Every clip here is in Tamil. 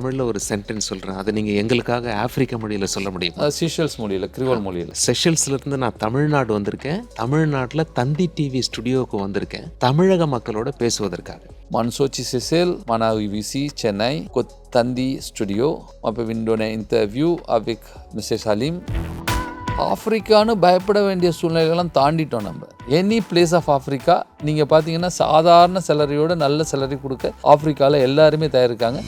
தமிழ்ல ஒரு சென்டென்ஸ் சொல்றேன். அத நீங்க எங்களுக்காக ஆப்பிரிக்க மொழியில சொல்ல முடியுமா? சீஷல்ஸ் மொழியில், கிரியோல் மொழியில். செஷல்ஸ்லேருந்து நான் தமிழ்நாடு வந்திருக்கேன். தமிழ்நாட்டில் தந்தி டிவி ஸ்டுடியோவுக்கு வந்திருக்கேன் தமிழக மக்களோட பேசுவதற்காக. Mansochi Cecil, Manavisi, Chennai, Kot Tandi Studio, Mapavindone interview avec Mr. Salim. ஆஃப்ரிக்கான்னு பயப்பட வேண்டிய சூழ்நிலைகள்லாம் தாண்டிட்டோம் நம்ம. எனி பிளேஸ் ஆஃப் ஆஃப்ரிக்கா நீங்கள் பார்த்தீங்கன்னா சாதாரண சேலரியோட நல்ல சேலரி கொடுக்க ஆஃப்ரிக்காவில் எல்லாருமே தயாரிக்காங்க.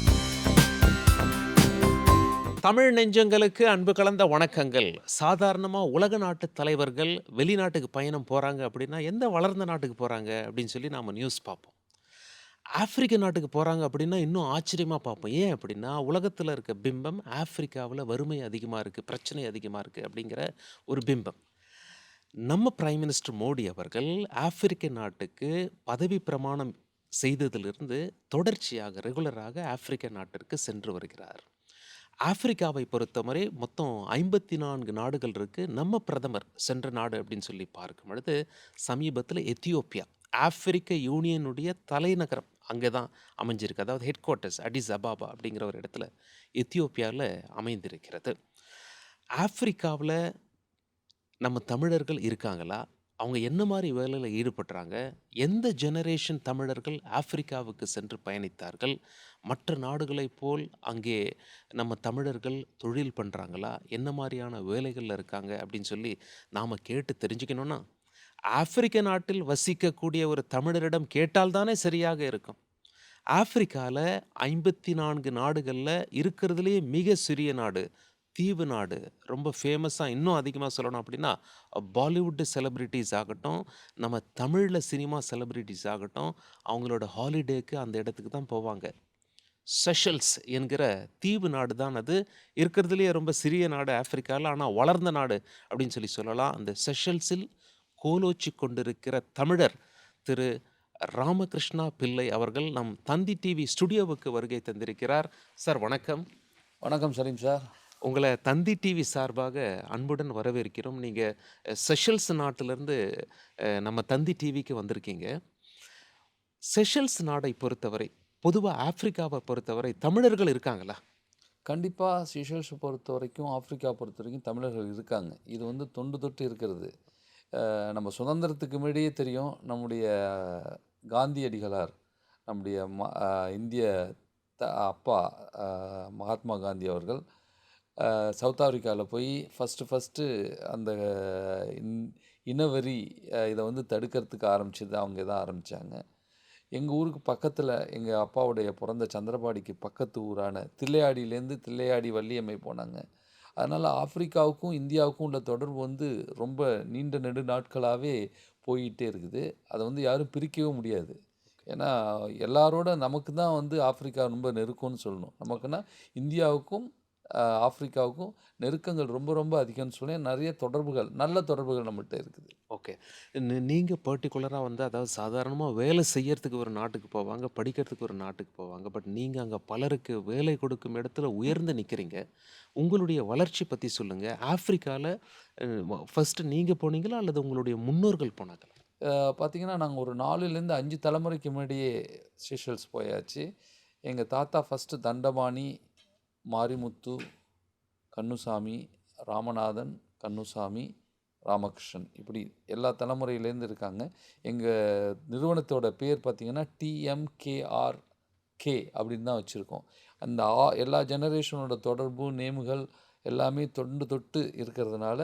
தமிழ் நெஞ்சங்களுக்கு அன்பு கலந்த வணக்கங்கள். சாதாரணமாக உலக நாட்டு தலைவர்கள் வெளிநாட்டுக்கு பயணம் போகிறாங்க அப்படின்னா எந்த வளர்ந்த நாட்டுக்கு போகிறாங்க அப்படின்னு சொல்லி நாம் நியூஸ் பார்ப்போம். ஆப்பிரிக்க நாட்டுக்கு போகிறாங்க அப்படின்னா இன்னும் ஆச்சரியமாக பார்ப்போம். ஏன் அப்படின்னா உலகத்தில் இருக்க பிம்பம் ஆப்பிரிக்காவில் வறுமை அதிகமாக இருக்குது, பிரச்சனை அதிகமாக இருக்குது அப்படிங்கிற ஒரு பிம்பம். நம்ம பிரைம் மினிஸ்டர் மோடி அவர்கள் ஆப்பிரிக்க நாட்டுக்கு பதவி பிரமாணம் செய்ததிலிருந்து தொடர்ச்சியாக ரெகுலராக ஆப்பிரிக்க நாட்டிற்கு சென்று வருகிறார். ஆப்பிரிக்காவை பொறுத்தவரை மொத்தம் 54 நாடுகள் இருக்குது. நம்ம பிரதமர் சென்ற நாடு அப்படின்னு சொல்லி பார்க்கும் பொழுது சமீபத்தில் எத்தியோப்பியா, ஆப்பிரிக்க யூனியனுடைய தலைநகரம் அங்கே தான் அமைஞ்சிருக்கு. அதாவது ஹெட் குவார்ட்டர்ஸ் அடிஸ் அபாபா அப்படிங்கிற ஒரு இடத்துல எத்தியோப்பியாவில் அமைந்திருக்கிறது. ஆப்பிரிக்காவில் நம்ம தமிழர்கள் இருக்காங்களா? அவங்க என்ன மாதிரி வேலையில் ஈடுபடுறாங்க? எந்த ஜெனரேஷன் தமிழர்கள் ஆப்பிரிக்காவுக்கு சென்று பயணித்தார்கள்? மற்ற நாடுகளைப் போல் அங்கே நம்ம தமிழர்கள் தொழில் பண்ணுறாங்களா? என்ன மாதிரியான வேலைகளில் இருக்காங்க அப்படின்னு சொல்லி நாம் கேட்டு தெரிஞ்சுக்கணுன்னா ஆப்பிரிக்க நாட்டில் வசிக்கக்கூடிய ஒரு தமிழரிடம் கேட்டால்தானே சரியாக இருக்கும். ஆப்பிரிக்காவில் 54 நாடுகளில் இருக்கிறதுலேயே மிக சிறிய நாடு, தீவு நாடு. ரொம்ப ஃபேமஸாக இன்னும் அதிகமாக சொல்லணும் அப்படின்னா பாலிவுட் செலிப்ரிட்டிஸ் ஆகட்டும், நம்ம தமிழில் சினிமா செலிப்ரிட்டிஸ் ஆகட்டும், அவங்களோட ஹாலிடேக்கு அந்த இடத்துக்கு தான் போவாங்க. செஷல்ஸ் என்கிற தீவு நாடு தான் அது. இருக்கிறதுலேயே ரொம்ப சிறிய நாடு ஆப்பிரிக்காவில், ஆனால் வளர்ந்த நாடு அப்படின்னு சொல்லி சொல்லலாம். அந்த செஷல்ஸில் கோலோச்சி கொண்டிருக்கிற தமிழர் திரு ராமகிருஷ்ணா பிள்ளை அவர்கள் நம் தந்தி டிவி ஸ்டுடியோவுக்கு வருகை தந்திருக்கிறார். சார் வணக்கம். வணக்கம் சலீம் சார். உங்களை தந்தி டிவி சார்பாக அன்புடன் வரவேற்கிறோம். நீங்கள் செஷல்ஸ் நாட்டிலேருந்து நம்ம தந்தி டிவிக்கு வந்திருக்கீங்க. செஷல்ஸ் நாடை பொறுத்தவரை, பொதுவாக ஆப்பிரிக்காவை பொறுத்தவரை தமிழர்கள் இருக்காங்களா? கண்டிப்பாக சீஷல்ஸை பொறுத்த வரைக்கும், ஆப்பிரிக்கா பொறுத்த வரைக்கும் தமிழர்கள் இருக்காங்க. இது வந்து தொண்டு தொட்டு இருக்கிறது. நம்ம சுதந்திரத்துக்கு முன்னாடியே தெரியும், நம்முடைய காந்தியடிகளார், நம்முடைய இந்திய அப்பா மகாத்மா காந்தி அவர்கள் சவுத் ஆஃப்ரிக்காவில் போய் ஃபஸ்ட்டு அந்த இனவெறி இதை வந்து தடுக்கிறதுக்கு ஆரம்பிச்சது அவங்க தான் ஆரம்பித்தாங்க. எங்கள் ஊருக்கு பக்கத்தில் எங்கள் அப்பாவுடைய பிறந்த சந்திரபாடிக்கு பக்கத்து ஊரான தில்லையாடியிலேருந்து தில்லையாடி வள்ளியம்மை போனாங்க. அதனால் ஆப்பிரிக்காவுக்கும் இந்தியாவுக்கும் உள்ள தொடர்பு வந்து ரொம்ப நீண்ட நெடு நாட்களாகவே போயிட்டே இருக்குது. அதை வந்து யாரும் பிரிக்கவே முடியாது. ஏன்னா எல்லாரோட நமக்கு தான் வந்து ஆப்பிரிக்கா ரொம்ப நெருக்கம்னு சொல்லணும். நமக்குன்னா இந்தியாவுக்கும் ஆப்பிரிக்காவுக்கும் நெருக்கங்கள் ரொம்ப ரொம்ப அதிகம்னு சொல்லி நிறைய தொடர்புகள், நல்ல தொடர்புகள் நம்மகிட்ட இருக்குது. ஓகே. நீங்கள் பர்டிகுலராக வந்து அதாவது சாதாரணமாக வேலை செய்யறதுக்கு ஒரு நாட்டுக்கு போவாங்க, படிக்கிறதுக்கு ஒரு நாட்டுக்கு போவாங்க. பட் நீங்கள் அங்கே பலருக்கு வேலை கொடுக்கும் இடத்துல உயர்ந்து நிற்கிறீங்க. உங்களுடைய வளர்ச்சி பற்றி சொல்லுங்கள். ஆப்பிரிக்காவில் ஃபஸ்ட்டு நீங்கள் போனீங்களா அல்லது உங்களுடைய முன்னோர்கள் போனாங்களா? பார்த்திங்கன்னா நாங்கள் ஒரு 4லேருந்து 5 தலைமுறைக்கு முன்னாடியே சீஷல்ஸ் போயாச்சு. எங்கள் தாத்தா ஃபஸ்ட்டு தண்டபாணி, மாரிமுத்து, கண்ணுசாமி, ராமநாதன், கண்ணுசாமி, ராமகிருஷ்ணன், இப்படி எல்லா தலைமுறையிலேருந்து இருக்காங்க. எங்கள் நிறுவனத்தோட பேர் பார்த்திங்கன்னா TMKRK அப்படின்னு தான் வச்சுருக்கோம். அந்த எல்லா ஜெனரேஷனோட தொடர்பு நேமுகள் எல்லாமே தொண்டு தொட்டு இருக்கிறதுனால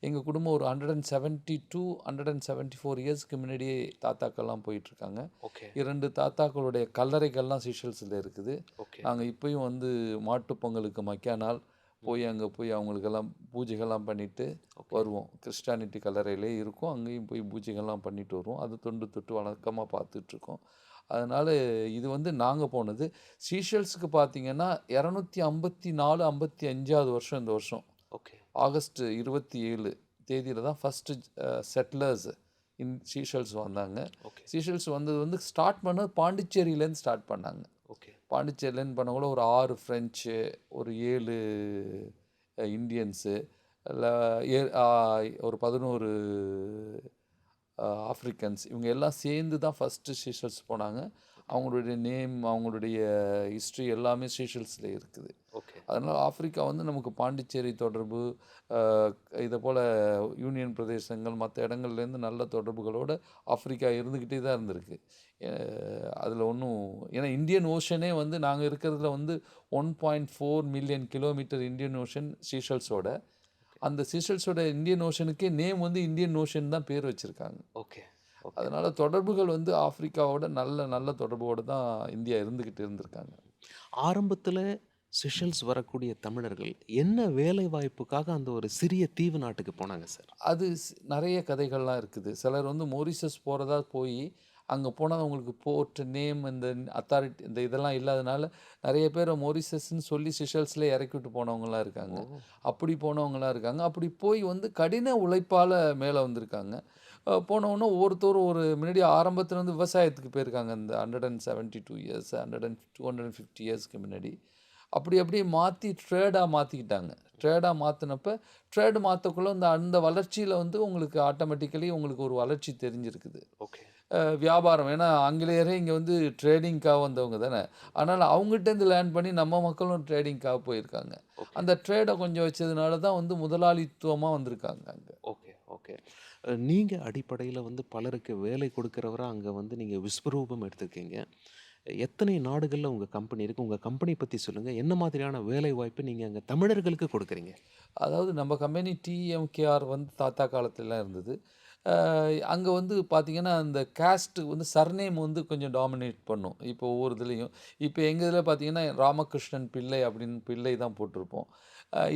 எங்கள் குடும்பம் ஒரு 174 இயர்ஸ்க்கு முன்னாடியே தாத்தாக்கள்லாம் போயிட்டுருக்காங்க. ஓகே. 2 தாத்தாக்களுடைய கல்லறைகள்லாம் சீஷல்ஸில் இருக்குது. ஓகே. நாங்கள் இப்போயும் வந்து மாட்டு பொங்கலுக்கு மக்கா நாள் போய் அங்கே போய் அவங்களுக்கெல்லாம் பூஜைகள்லாம் பண்ணிவிட்டு வருவோம். கிறிஸ்டானிட்டி கல்லறையிலே இருக்கும், அங்கேயும் போய் பூஜைகள்லாம் பண்ணிட்டு வருவோம். அது தொண்டு தொட்டு வழக்கமாக பார்த்துட்ருக்கோம். அதனால் இது வந்து நாங்கள் போனது. சீஷல்ஸுக்கு பார்த்திங்கன்னா 254, 55வது வருஷம் இந்த வருஷம். ஓகே. ஆகஸ்ட் 27 தேதியில் தான் ஃபஸ்ட்டு செட்டிலர்ஸ் இன் சீஷல்ஸ் வந்தாங்க. ஓகே. சீஷல்ஸ் வந்தது வந்து ஸ்டார்ட் பண்ண பாண்டிச்சேரியிலேருந்து ஸ்டார்ட் பண்ணாங்க. ஓகே. பாண்டிச்சேரியிலேருந்து பண்ணக்கூட ஒரு 6 ஃப்ரெஞ்சு, ஒரு 7 இந்தியன்ஸு, இல்லை ஒரு 11 ஆஃப்ரிக்கன்ஸ் இவங்க எல்லாம் சேர்ந்து தான் ஃபஸ்ட்டு சீஷல்ஸ் போனாங்க. அவங்களுடைய நேம், அவங்களுடைய ஹிஸ்ட்ரி எல்லாமே சீஷல்ஸில் இருக்குது. ஓகே. அதனால் ஆஃப்ரிக்கா வந்து நமக்கு பாண்டிச்சேரி தொடர்பு, இதை போல் யூனியன் பிரதேசங்கள் மற்ற இடங்கள்லேருந்து நல்ல தொடர்புகளோடு ஆஃப்ரிக்கா இருந்துக்கிட்டே தான் இருந்திருக்கு. அதில் ஒன்றும், ஏன்னா இந்தியன் ஓஷனே வந்து நாங்கள் இருக்கிறதுல வந்து 1.4 மில்லியன் கிலோமீட்டர் இந்தியன் ஓஷன் சீஷல்ஸோட. அந்த சீஷல்ஸோட இந்தியன் ஓஷனுக்கே நேம் வந்து இந்தியன் ஓஷன் தான் பேர் வச்சுருக்காங்க. ஓகே. ஓகே. அதனால் தொடர்புகள் வந்து ஆஃப்ரிக்காவோட நல்ல நல்ல தொடர்போடு தான் இந்தியா இருந்துக்கிட்டு இருந்திருக்காங்க. ஆரம்பத்துல செஷல்ஸ் வரக்கூடிய தமிழர்கள் என்ன வேலை வாய்ப்புக்காக அந்த ஒரு சிறிய தீவு நாட்டுக்கு போனாங்க சார்? அது நிறைய கதைகள்லாம் இருக்குது. சிலர் வந்து மொரீஷியஸ் போகிறதா போய் அங்கே போனால் அவங்களுக்கு போர்ட் நேம், இந்த அத்தாரிட்டி, இந்த இதெல்லாம் இல்லாதனால நிறைய பேர் மொரீஷியஸ்ன்னு சொல்லி செஷல்ஸில் இறக்கி விட்டு போனவங்களாம் இருக்காங்க. ஓ! அப்படி போனவங்களாம் இருக்காங்க. அப்படி போய் வந்து கடின உழைப்பால் மேலே வந்திருக்காங்க. போனவுடனே ஒவ்வொருத்தரும் ஒரு முன்னாடி ஆரம்பத்தில் வந்து விவசாயத்துக்கு போயிருக்காங்க. இந்த 172 இயர்ஸ் 250 இயர்ஸ்க்கு முன்னாடி. அப்படி அப்படியே மாற்றி ட்ரேடாக மாற்றிக்கிட்டாங்க. ட்ரேடாக மாற்றினப்ப ட்ரேடு மாற்றக்குள்ள அந்த அந்த வளர்ச்சியில் வந்து உங்களுக்கு ஆட்டோமேட்டிக்கலி உங்களுக்கு ஒரு வளர்ச்சி தெரிஞ்சிருக்குது. ஓகே. வியாபாரம், ஏன்னா ஆங்கிலேயரே இங்கே வந்து ட்ரேடிங்காக வந்தவங்க தானே. அதனால் அவங்ககிட்டேருந்து லேர்ன் பண்ணி நம்ம மக்களும் ட்ரேடிங்காக போயிருக்காங்க. ஓகே. அந்த ட்ரேடை கொஞ்சம் வச்சதுனால தான் வந்து முதலாளித்துவமாக வந்திருக்காங்க அங்கே. ஓகே. ஓகே. நீங்க அடிப்படையில வந்து பலருக்கு வேலை கொடுக்கிறவரா அங்க வந்து நீங்க விஸ்வரூபம் எடுத்திருக்கீங்க. எத்தனை நாடுகள்ல உங்க கம்பெனி இருக்கு? உங்க கம்பெனி பத்தி சொல்லுங்க. என்ன மாதிரியான வேலை வாய்ப்பு நீங்க அங்க தமிழர்களுக்கு கொடுக்குறீங்க? அதாவது நம்ம கம்பெனி டிஎம்கேஆர் வந்து தாத்தா காலத்துலலாம் இருந்தது. அங்கே வந்து பார்த்தீங்கன்னா, அந்த காஸ்ட் வந்து சர்நேம் வந்து கொஞ்சம் டாமினேட் பண்ணும். இப்போ ஒவ்வொரு இதுலேயும். இப்போ எங்கள் இதில் பார்த்தீங்கன்னா, ராமகிருஷ்ணன் பிள்ளை அப்படின்னு பிள்ளை தான் போட்டிருப்போம்.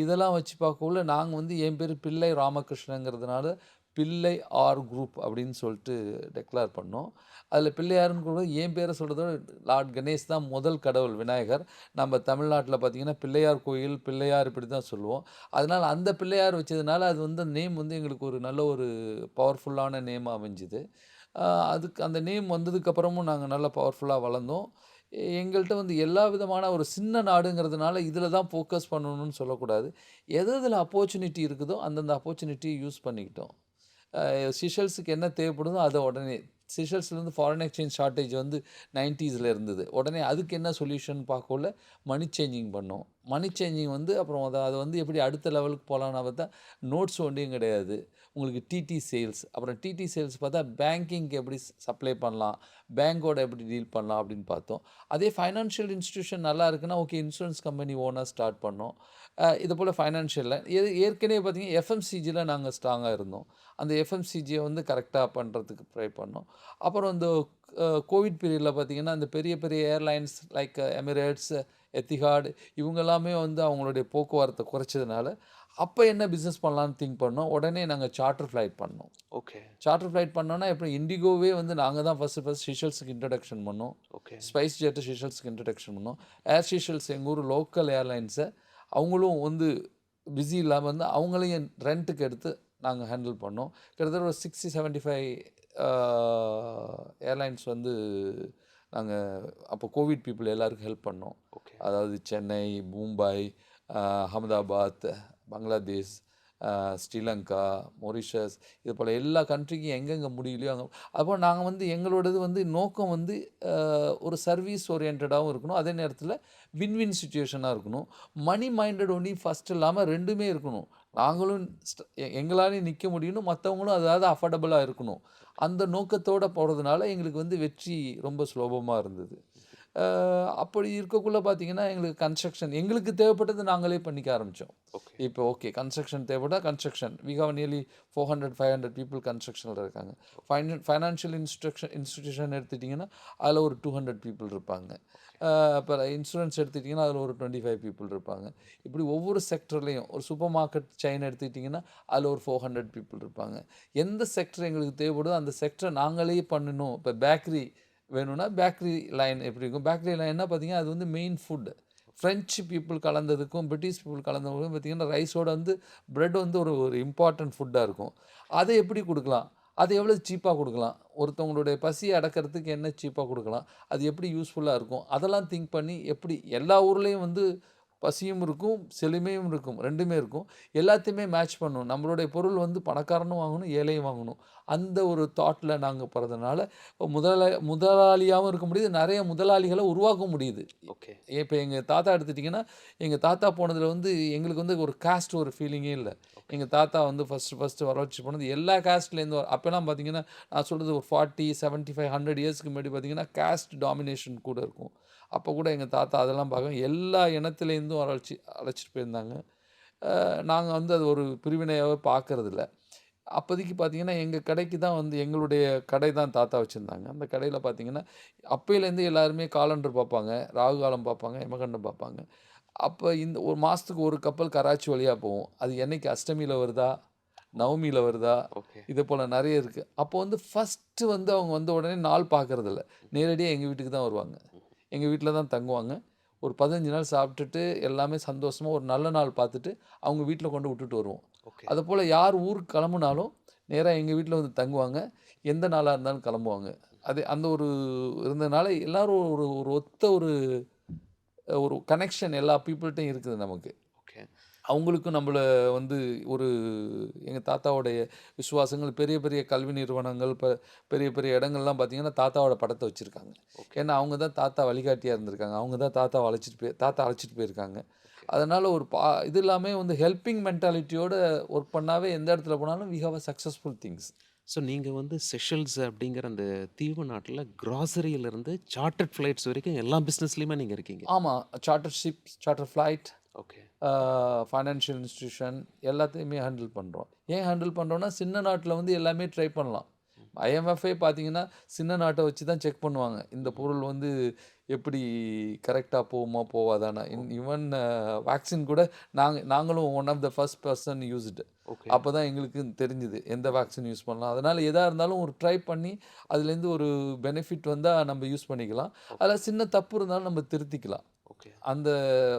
இதெல்லாம் வச்சு பார்க்கக்குள்ள நாங்கள் வந்து என் பேர் பிள்ளை ராமகிருஷ்ணங்கிறதுனால பிள்ளை ஆர் குரூப் அப்படின்னு சொல்லிட்டு டெக்ளேர் பண்ணோம். அதில் பிள்ளையாருன்னு கூட என் பேரை சொல்கிறதோட லார்ட் கணேஷ் தான் முதல் கடவுள், விநாயகர். நம்ம தமிழ்நாட்டில் பார்த்தீங்கன்னா பிள்ளையார் கோயில், பிள்ளையார் இப்படி தான் சொல்லுவோம். அதனால் அந்த பிள்ளையார் வச்சதுனால அது வந்து நேம் வந்து எங்களுக்கு ஒரு நல்ல ஒரு பவர்ஃபுல்லான நேமாக அமைஞ்சுது. அதுக்கு அந்த நேம் வந்ததுக்கப்புறமும் நாங்கள் நல்லா பவர்ஃபுல்லாக வளர்ந்தோம். எங்கள்கிட்ட வந்து எல்லா விதமான ஒரு சின்ன நாடுங்கிறதுனால இதில் தான் ஃபோக்கஸ் பண்ணணும்னு சொல்லக்கூடாது. எது எதில் ஆப்பர்ச்சுனிட்டி இருக்குதோ அந்தந்த ஆப்பர்ச்சுனிட்டியை யூஸ் பண்ணிக்கிட்டோம். சிஷல்ஸுக்கு என்ன தேவைப்படுதோ அதை உடனே, சிஷல்ஸ்லேருந்து ஃபாரின் எக்ஸ்சேஞ்ச் ஷார்ட்டேஜ் வந்து 90ஸ்ல இருந்தது. உடனே அதுக்கு என்ன சொல்யூஷன் பார்க்கக்குள்ள மணி சேஞ்சிங் பண்ணோம். மணி சேஞ்சிங் வந்து அப்புறம் அதை வந்து எப்படி அடுத்த லெவலுக்கு போகலான்னு பார்த்தா நோட்ஸ் ஒன்றியும் கிடையாது. உங்களுக்கு டிடி சேல்ஸ், அப்புறம் டிடி சேல்ஸ் பார்த்தா பேங்கிங்க்கு எப்படி சப்ளை பண்ணலாம், பேங்கோட எப்படி டீல் பண்ணலாம் அப்படின்னு பார்த்தோம். அதே ஃபைனான்ஷியல் இன்ஸ்டிடியூஷன் நல்லா இருக்குன்னா ஓகே, இன்சூரன்ஸ் கம்பெனி ஓனாக ஸ்டார்ட் பண்ணோம். இது போல் ஃபைனான்ஷியலில் ஏற்கனவே பார்த்தீங்கன்னா எஃப்எம்சிஜியில் நாங்கள் ஸ்ட்ராங்காக இருந்தோம். அந்த எஃப்எம்சிஜியை வந்து கரெக்டாக பண்ணுறதுக்கு ட்ரை பண்ணோம். அப்புறம் இந்த கோவிட் பீரியடில் பார்த்தீங்கன்னா, அந்த பெரிய பெரிய ஏர்லைன்ஸ் லைக் எமிரேட்ஸ், எத்திஹாட் இவங்க எல்லாமே வந்து அவங்களுடைய போக்குவரத்தை குறைச்சதுனால, அப்போ என்ன பிஸ்னஸ் பண்ணலான்னு திங்க் பண்ணோம். உடனே நாங்கள் சார்ட்டர் ஃப்ளைட் பண்ணோம். ஓகே. சார்ட்டர் ஃப்ளைட் பண்ணோன்னா எப்படி இண்டிகோவே வந்து நாங்கள் தான் ஃபஸ்ட்டு ஷிஷல்ஸுக்கு இன்ட்ரடக்ஷன் பண்ணோம். ஓகே. ஸ்பைஸ் ஜெட்டு ஷிஷல்ஸுக்கு இன்ட்ரடக்ஷன் பண்ணோம். ஏர் ஷிஷல்ஸ் எங்கள் ஊர் லோக்கல் ஏர்லைன்ஸை அவங்களும் வந்து பிஸி இல்லாமல் வந்து அவங்களையும் ரெண்ட்டுக்கு எடுத்து நாங்கள் ஹேண்டில் பண்ணோம். கிட்டத்தட்ட ஒரு 60-75 ஏர்லைன்ஸ் வந்து நாங்கள் அப்போ கோவிட் பீப்புள் எல்லாருக்கும் ஹெல்ப் பண்ணோம். ஓகே. அதாவது சென்னை, மும்பை, அகமதாபாத், பங்களாதேஷ், ஸ்ரீலங்கா, மொரிஷியஸ் இது போல் எல்லா கண்ட்ரிக்கும் எங்கெங்கே முடியலையோ அங்கே. அப்போ நாங்கள் வந்து எங்களோடது வந்து நோக்கம் வந்து ஒரு சர்வீஸ் ஓரியன்டாகவும் இருக்கணும், அதே நேரத்தில் வின் சுச்சுவேஷனாக இருக்கணும். மணி மைண்டட் ஒன்லி ஃபஸ்ட் இல்லாமல் ரெண்டுமே இருக்கணும். நாங்களும் எங்களாலையும் நிற்க முடியணும், மற்றவங்களும் அதாவது அஃபோர்டபுளாக இருக்கணும். அந்த நோக்கத்தோடு போகிறதுனால எங்களுக்கு வந்து வெற்றி ரொம்ப சுலபமாக இருந்தது. அப்படி இருக்கக்குள்ள பார்த்தீங்கன்னா, எங்களுக்கு கன்ஸ்ட்ரக்ஷன் எங்களுக்கு தேவைப்பட்டது நாங்களே பண்ணிக்க ஆரம்பித்தோம். ஓகே. இப்போ ஓகே, கன்ஸ்ட்ரக்ஷன் தேவைப்பட்டா construction. We have nearly 400-500 people கன்ஸ்ட்ரக்ஷனில் இருக்காங்க. ஃபைனான்ஷியல் இன்ஸ்டிடியூஷன் எடுத்துட்டிங்கன்னா அதில் ஒரு 200 பீப்புள் இருப்பாங்க. அப்புறம் இன்சூரன்ஸ் எடுத்துக்கிட்டிங்கன்னா அதில் ஒரு 25 பீப்புள் இருப்பாங்க. இப்படி ஒவ்வொரு செக்டர்லேயும் ஒரு சூப்பர் மார்க்கெட் செயின் எடுத்துக்கிட்டிங்கன்னா அதில் ஒரு 400 பீப்புள் இருப்பாங்க. எந்த செக்டர் எங்களுக்கு தேவைப்படுதோ அந்த செக்டரை நாங்களே பண்ணணும். இப்போ பேக்கரி வேணும்னா பேக்கரி லைன் எப்படி இருக்கும், பேக்கரி லைன்னா பார்த்தீங்கன்னா அது வந்து மெயின் ஃபுட். ஃப்ரெஞ்சு பீப்புள் கலந்ததுக்கும் பிரிட்டிஷ் பீப்புள் கலந்தவங்களுக்கும் பார்த்தீங்கன்னா ரைஸோட வந்து ப்ரெட் வந்து ஒரு ஒரு இம்பார்ட்டன்ட் ஃபுட்டாக இருக்கும். அதை எப்படி கொடுக்கலாம், அதை எவ்வளோ சீப்பாக கொடுக்கலாம், ஒருத்தவங்களுடைய பசியை அடக்கிறதுக்கு என்ன சீப்பாக கொடுக்கலாம், அது எப்படி யூஸ்ஃபுல்லாக இருக்கும், அதெல்லாம் திங்க் பண்ணி எப்படி எல்லா ஊர்லேயும் வந்து பசியும் இருக்கும், செழுமையும் இருக்கும். 2மே இருக்கும். எல்லாத்தையுமே மேட்ச் பண்ணணும். நம்மளுடைய பொருள் வந்து பணக்காரனும் வாங்கணும், ஏழையும் வாங்கணும். அந்த ஒரு தாட்ல நாங்க போறதுனால, முதலாளியாவும் இருக்க முடியுது. நெறைய முதலாளிகள உருவாக்க முடியுது. ஓகே. இப்ப எங்க தாத்தா எடுத்துட்டீங்கன்னா, எங்க தாத்தா போனதுல வந்து எங்களுக்கு வந்து ஒரு காஸ்ட் ஒரு ஃபீலிங்கே இல்ல. ஓகே. எங்க தாத்தா வந்து ஃபர்ஸ்ட்டு வர வச்சு போனது எல்லா காஸ்ட்லேருந்து அப்பலாம் பார்த்தீங்கன்னா, நான் சொல்றது ஒரு 40, 75, 100 இயர்ஸ்க்கு முன்னாடி பார்த்தீங்கன்னா, காஸ்ட் டாமினேஷன் கூட இருக்கும். அப்ப கூட எங்க தாத்தா அதெல்லாம் பார்க்க எல்லா இனத்திலேருந்தும் அழைச்சிட்டு போயிருந்தாங்க. நாங்க வந்து அது ஒரு பிரிவினையாவே பார்க்கறதில்ல. அப்போதைக்கு பார்த்தீங்கன்னா, எங்க கடைக்கு தான் வந்து எங்களுடைய கடை தான் தாத்தா வச்சிருந்தாங்க. அந்த கடையில பார்த்தீங்கன்னா, அப்பயிலேருந்து எல்லாருமே காலண்டர் பார்ப்பாங்க, ராகு காலம் பார்ப்பாங்க, யமகண்டம் பார்ப்பாங்க. அப்ப இந்த 1 மாசத்துக்கு 1 கப்பல் கராச்சி வழியா போகும். அது என்னைக்கு அஷ்டமியில வருதா? நவமியில வருதா? ஓகே. இது போல நெறைய இருக்கு. அப்போ வந்து ஃபர்ஸ்ட்டு வந்து அவங்க வந்த உடனே நாள் பார்க்கறதில்ல. நேரடியா எங்க வீட்டுக்கு தான் வருவாங்க. எங்க வீட்ல தான் தங்குவாங்க. ஒரு 15 நாள் சாப்பிட்டுட்டு எல்லாமே சந்தோஷமா ஒரு நல்ல நாள் பார்த்துட்டு, அவங்க வீட்ல கொண்டு விட்டுட்டு வருவோம். ஓகே. அதுபோல யார் ஊருக்கு கிளம்புனாலும், நேரா எங்க வீட்ல வந்து தங்குவாங்க. எந்த நாளா இருந்தாலும் கிளம்புவாங்க. அது அந்த ஒரு இருந்ததுனால எல்லாரும் ஒரு ஒரு ஒத்த ஒரு ஒரு கனெக்ஷன் எல்லா பீப்பிள்ட்டயும் இருக்குது நமக்கு. ஓகே. அவங்களுக்கும் நம்மள வந்து ஒரு எங்க தாத்தாவுடைய விசுவாசங்கள் பெரிய பெரிய கல்வி நிறுவனங்கள், பெரிய பெரிய இடங்கள்லாம் பார்த்தீங்கன்னா, தாத்தாவோட படத்த வச்சிருக்காங்க. ஓகே. ஏன்னா, அவங்க தான் தாத்தா வழிகாட்டியா இருந்திருக்காங்க. அவங்க தான் தாத்தா அழைச்சிட்டு போயிருக்காங்க. ஓகே. அதனால ஒரு இது எல்லாமே வந்து ஹெல்பிங் மென்டாலிட்டியோட ஒர்க் பண்ணாவே எந்த இடத்துல போனாலும் we have a successful things. So நீங்க வந்து செஷல்ஸ் அப்படிங்கிற அந்த தீவு நாட்டுல கிராசரியிலிருந்து சார்ட்டர்ட் ஃப்ளைட்ஸ் வரைக்கும் எல்லா பிசினஸ்லயுமே நீங்க இருக்கீங்க. ஆமா. Charter ships, charter flight, okay. Financial institution எல்லாத்தையுமே ஹேண்டில் பண்றோம். ஏன் ஹேண்டில் பண்றோம்னா, சின்ன நாட்ல வந்து எல்லாமே ட்ரை பண்ணலாம். ஐஎம்எஃப்பே பார்த்தீங்கன்னா, சின்ன நாட்ட வச்சு தான் செக் பண்ணுவாங்க. இந்த ம்ஹ்ம். பொருள் வந்து எப்படி கரெக்ட்டா போகுமா, போவாதான்னு. ஓ! ஈவன் வேக்சின் கூட நாங்களும் one of the first person used. Okay. அப்பதான் எங்களுக்கு தெரிஞ்சது. எந்த வேக்சின் யூஸ் பண்ணலாம். அதனால எதா இருந்தாலும் ஒரு ட்ரை பண்ணி, அதுலேருந்து ஒரு பெனிஃபிட் வந்தா நம்ம யூஸ் பண்ணிக்கலாம். ஓகே. அதுல சின்ன தப்பு இருந்தாலும் நம்ம திருத்திக்கலாம். ஓகே. அந்த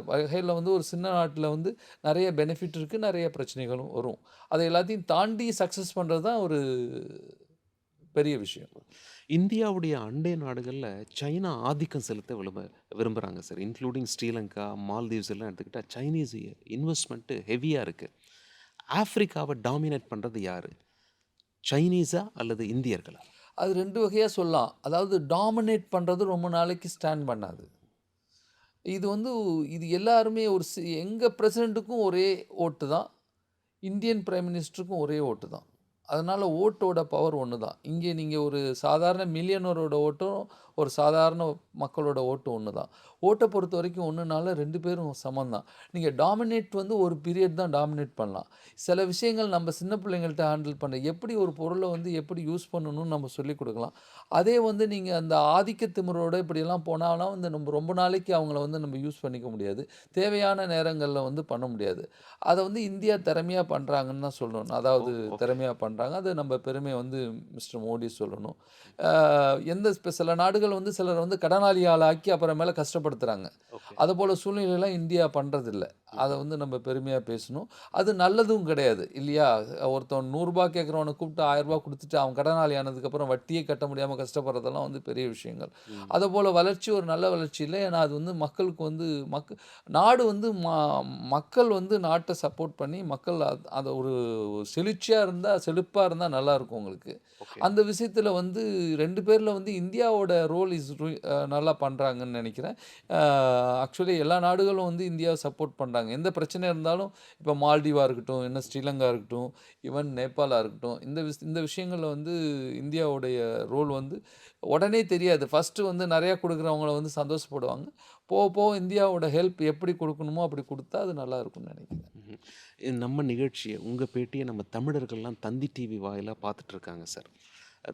வகையில வந்து ஒரு சின்ன நாட்டுல வந்து நெறைய பெனிஃபிட் இருக்கு. நெறைய பிரச்சனைகளும் வரும். அத எல்லாத்தையும் தாண்டி சக்சஸ் பண்றது தான் ஒரு பெரிய விஷயம். இந்தியாவுடைய அண்டை நாடுகள்ல சைனா ஆதிக்கம் செலுத்த விரும்புறாங்க சார். இன்க்ளூடிங் ஸ்ரீலங்கா, மால்தீவ்ஸ் எல்லாம் எடுத்துக்கிட்டா சைனீஸ் இன்வெஸ்ட்மென்ட் ஹெவியா இருக்கு. ஆஃப்ரிக்காவ டாமினேட் பண்றது யாரு? சைனீஸா அல்லது இந்தியர்களா? அது 2 வகையா சொல்லலாம். அதாவது டாமினேட் பண்றது ரொம்ப நாளைக்கு ஸ்டாண்ட் பண்ணாது. இது வந்து இது எல்லாருமே ஒரு எங்க பிரசிடென்ட்டுக்கும் ஒரே ஓட்டு தான். இந்தியன் பிரைம் மினிஸ்டருக்கும் ஒரே ஓட்டு தான். அதனால ஓட்டோட பவர் ஒண்ணு தான். இங்கே நீங்க ஒரு சாதாரண மில்லியனரோட ஓட்டும், ஒரு சாதாரண மக்களோட ஓட்டு ஒண்ணு தான். ஓட்ட பொறுத்தவரைக்கும் ஒண்ணுனால 2 பேரும் சமம் தான். நீங்க டாமினேட் வந்து ஒரு பீரியட் தான் டாமினேட் பண்ணலாம். சில விஷயங்கள் நம்ம சின்ன பிள்ளைங்கள்ட்ட ஹேண்டில் பண்ண எப்படி ஒரு பொருள வந்து எப்படி யூஸ் பண்ணணும்னு நம்ம சொல்லிக் குடுக்கலாம். அதே வந்து நீங்க அந்த ஆதிக்க திமிரோட இப்படியெல்லாம் போனாலாம் வந்து நம்ம ரொம்ப நாளைக்கு அவங்கள வந்து நம்ம யூஸ் பண்ணிக்க முடியாது. தேவையான நேரங்கள்ல வந்து பண்ண முடியாது. அத வந்து இந்தியா திறமையா பண்றாங்கன்னு தான் சொல்லணும். ஓ! அதாவது ஓகே. திறமையா பண்றாங்க. அது நம்ம பெருமைய வந்து மிஸ்டர் மோடி சொல்லணும். அ எந்த சில நாடுகள் வந்து சிலர வந்து கடனாளியாளாக்கி அப்புறமேல கஷ்டப்படுத்துறாங்க. ஓகே. அதுபோல சூழ்நிலைலாம் இந்தியா பண்றதில்ல. அத ம்ஹ்ம். வந்து நம்ம பெருமையா பேசணும். அது நல்லதும் கிடையாது. இல்லையா? ஒருத்தன் ரூ. 100 கேட்கிறவன கூப்பிட்டு ரூ. 1000 குடுத்துட்டு அவன் கடனாளி ஆனதுக்கப்புறம் வட்டியே கட்ட முடியாம கஷ்டப்படுறதெல்லாம் வந்து பெரிய விஷயங்கள். ம். அதுபோல வளர்ச்சி ஒரு நல்ல வளர்ச்சி இல்ல. ஏன்னா அது வந்து மக்களுக்கு வந்து நாடு வந்து மக்கள் வந்து நாட்ட சப்போர்ட் பண்ணி மக்கள் அத ஒரு செழுச்சியா இருந்தா செழிப்பா இருந்தா நல்லாருக்கும் உங்களுக்கு. ஓகே. அந்த விஷயத்துல வந்து 2 பேர்ல வந்து இந்தியாவோட ரோல் இஸ் நல்லா பண்றாங்கன்னு நெனைக்கிறேன். அ ஆக்சுவலி எல்லா நாடுகளும் வந்து இந்தியாவ சப்போர்ட் பண்றாங்க. எந்த பிரச்சனை இருந்தாலும் இப்ப மால்டீவா இருக்கட்டும், என்ன ஸ்ரீலங்கா இருக்கட்டும், ஈவன் நேபாளா இருக்கட்டும், இந்த விஷயங்கள்ல வந்து இந்தியாவுடைய ரோல் வந்து உடனே தெரியாது. ஃபர்ஸ்ட்டு வந்து நெறையா குடுக்குறவங்கள வந்து சந்தோஷப்படுவாங்க. போக போக இந்தியாவோட ஹெல்ப் எப்படி குடுக்கணுமோ அப்படி குடுத்தா அது நல்லா இருக்கும்னு நெனைக்கிறேன். ம்ஹ்ம். நம்ம நிகழ்ச்சிய, உங்க பேட்டிய நம்ம தமிழர்கள்லாம் தந்தி டிவி வாயிலா பார்த்துட்டு இருக்காங்க சார்.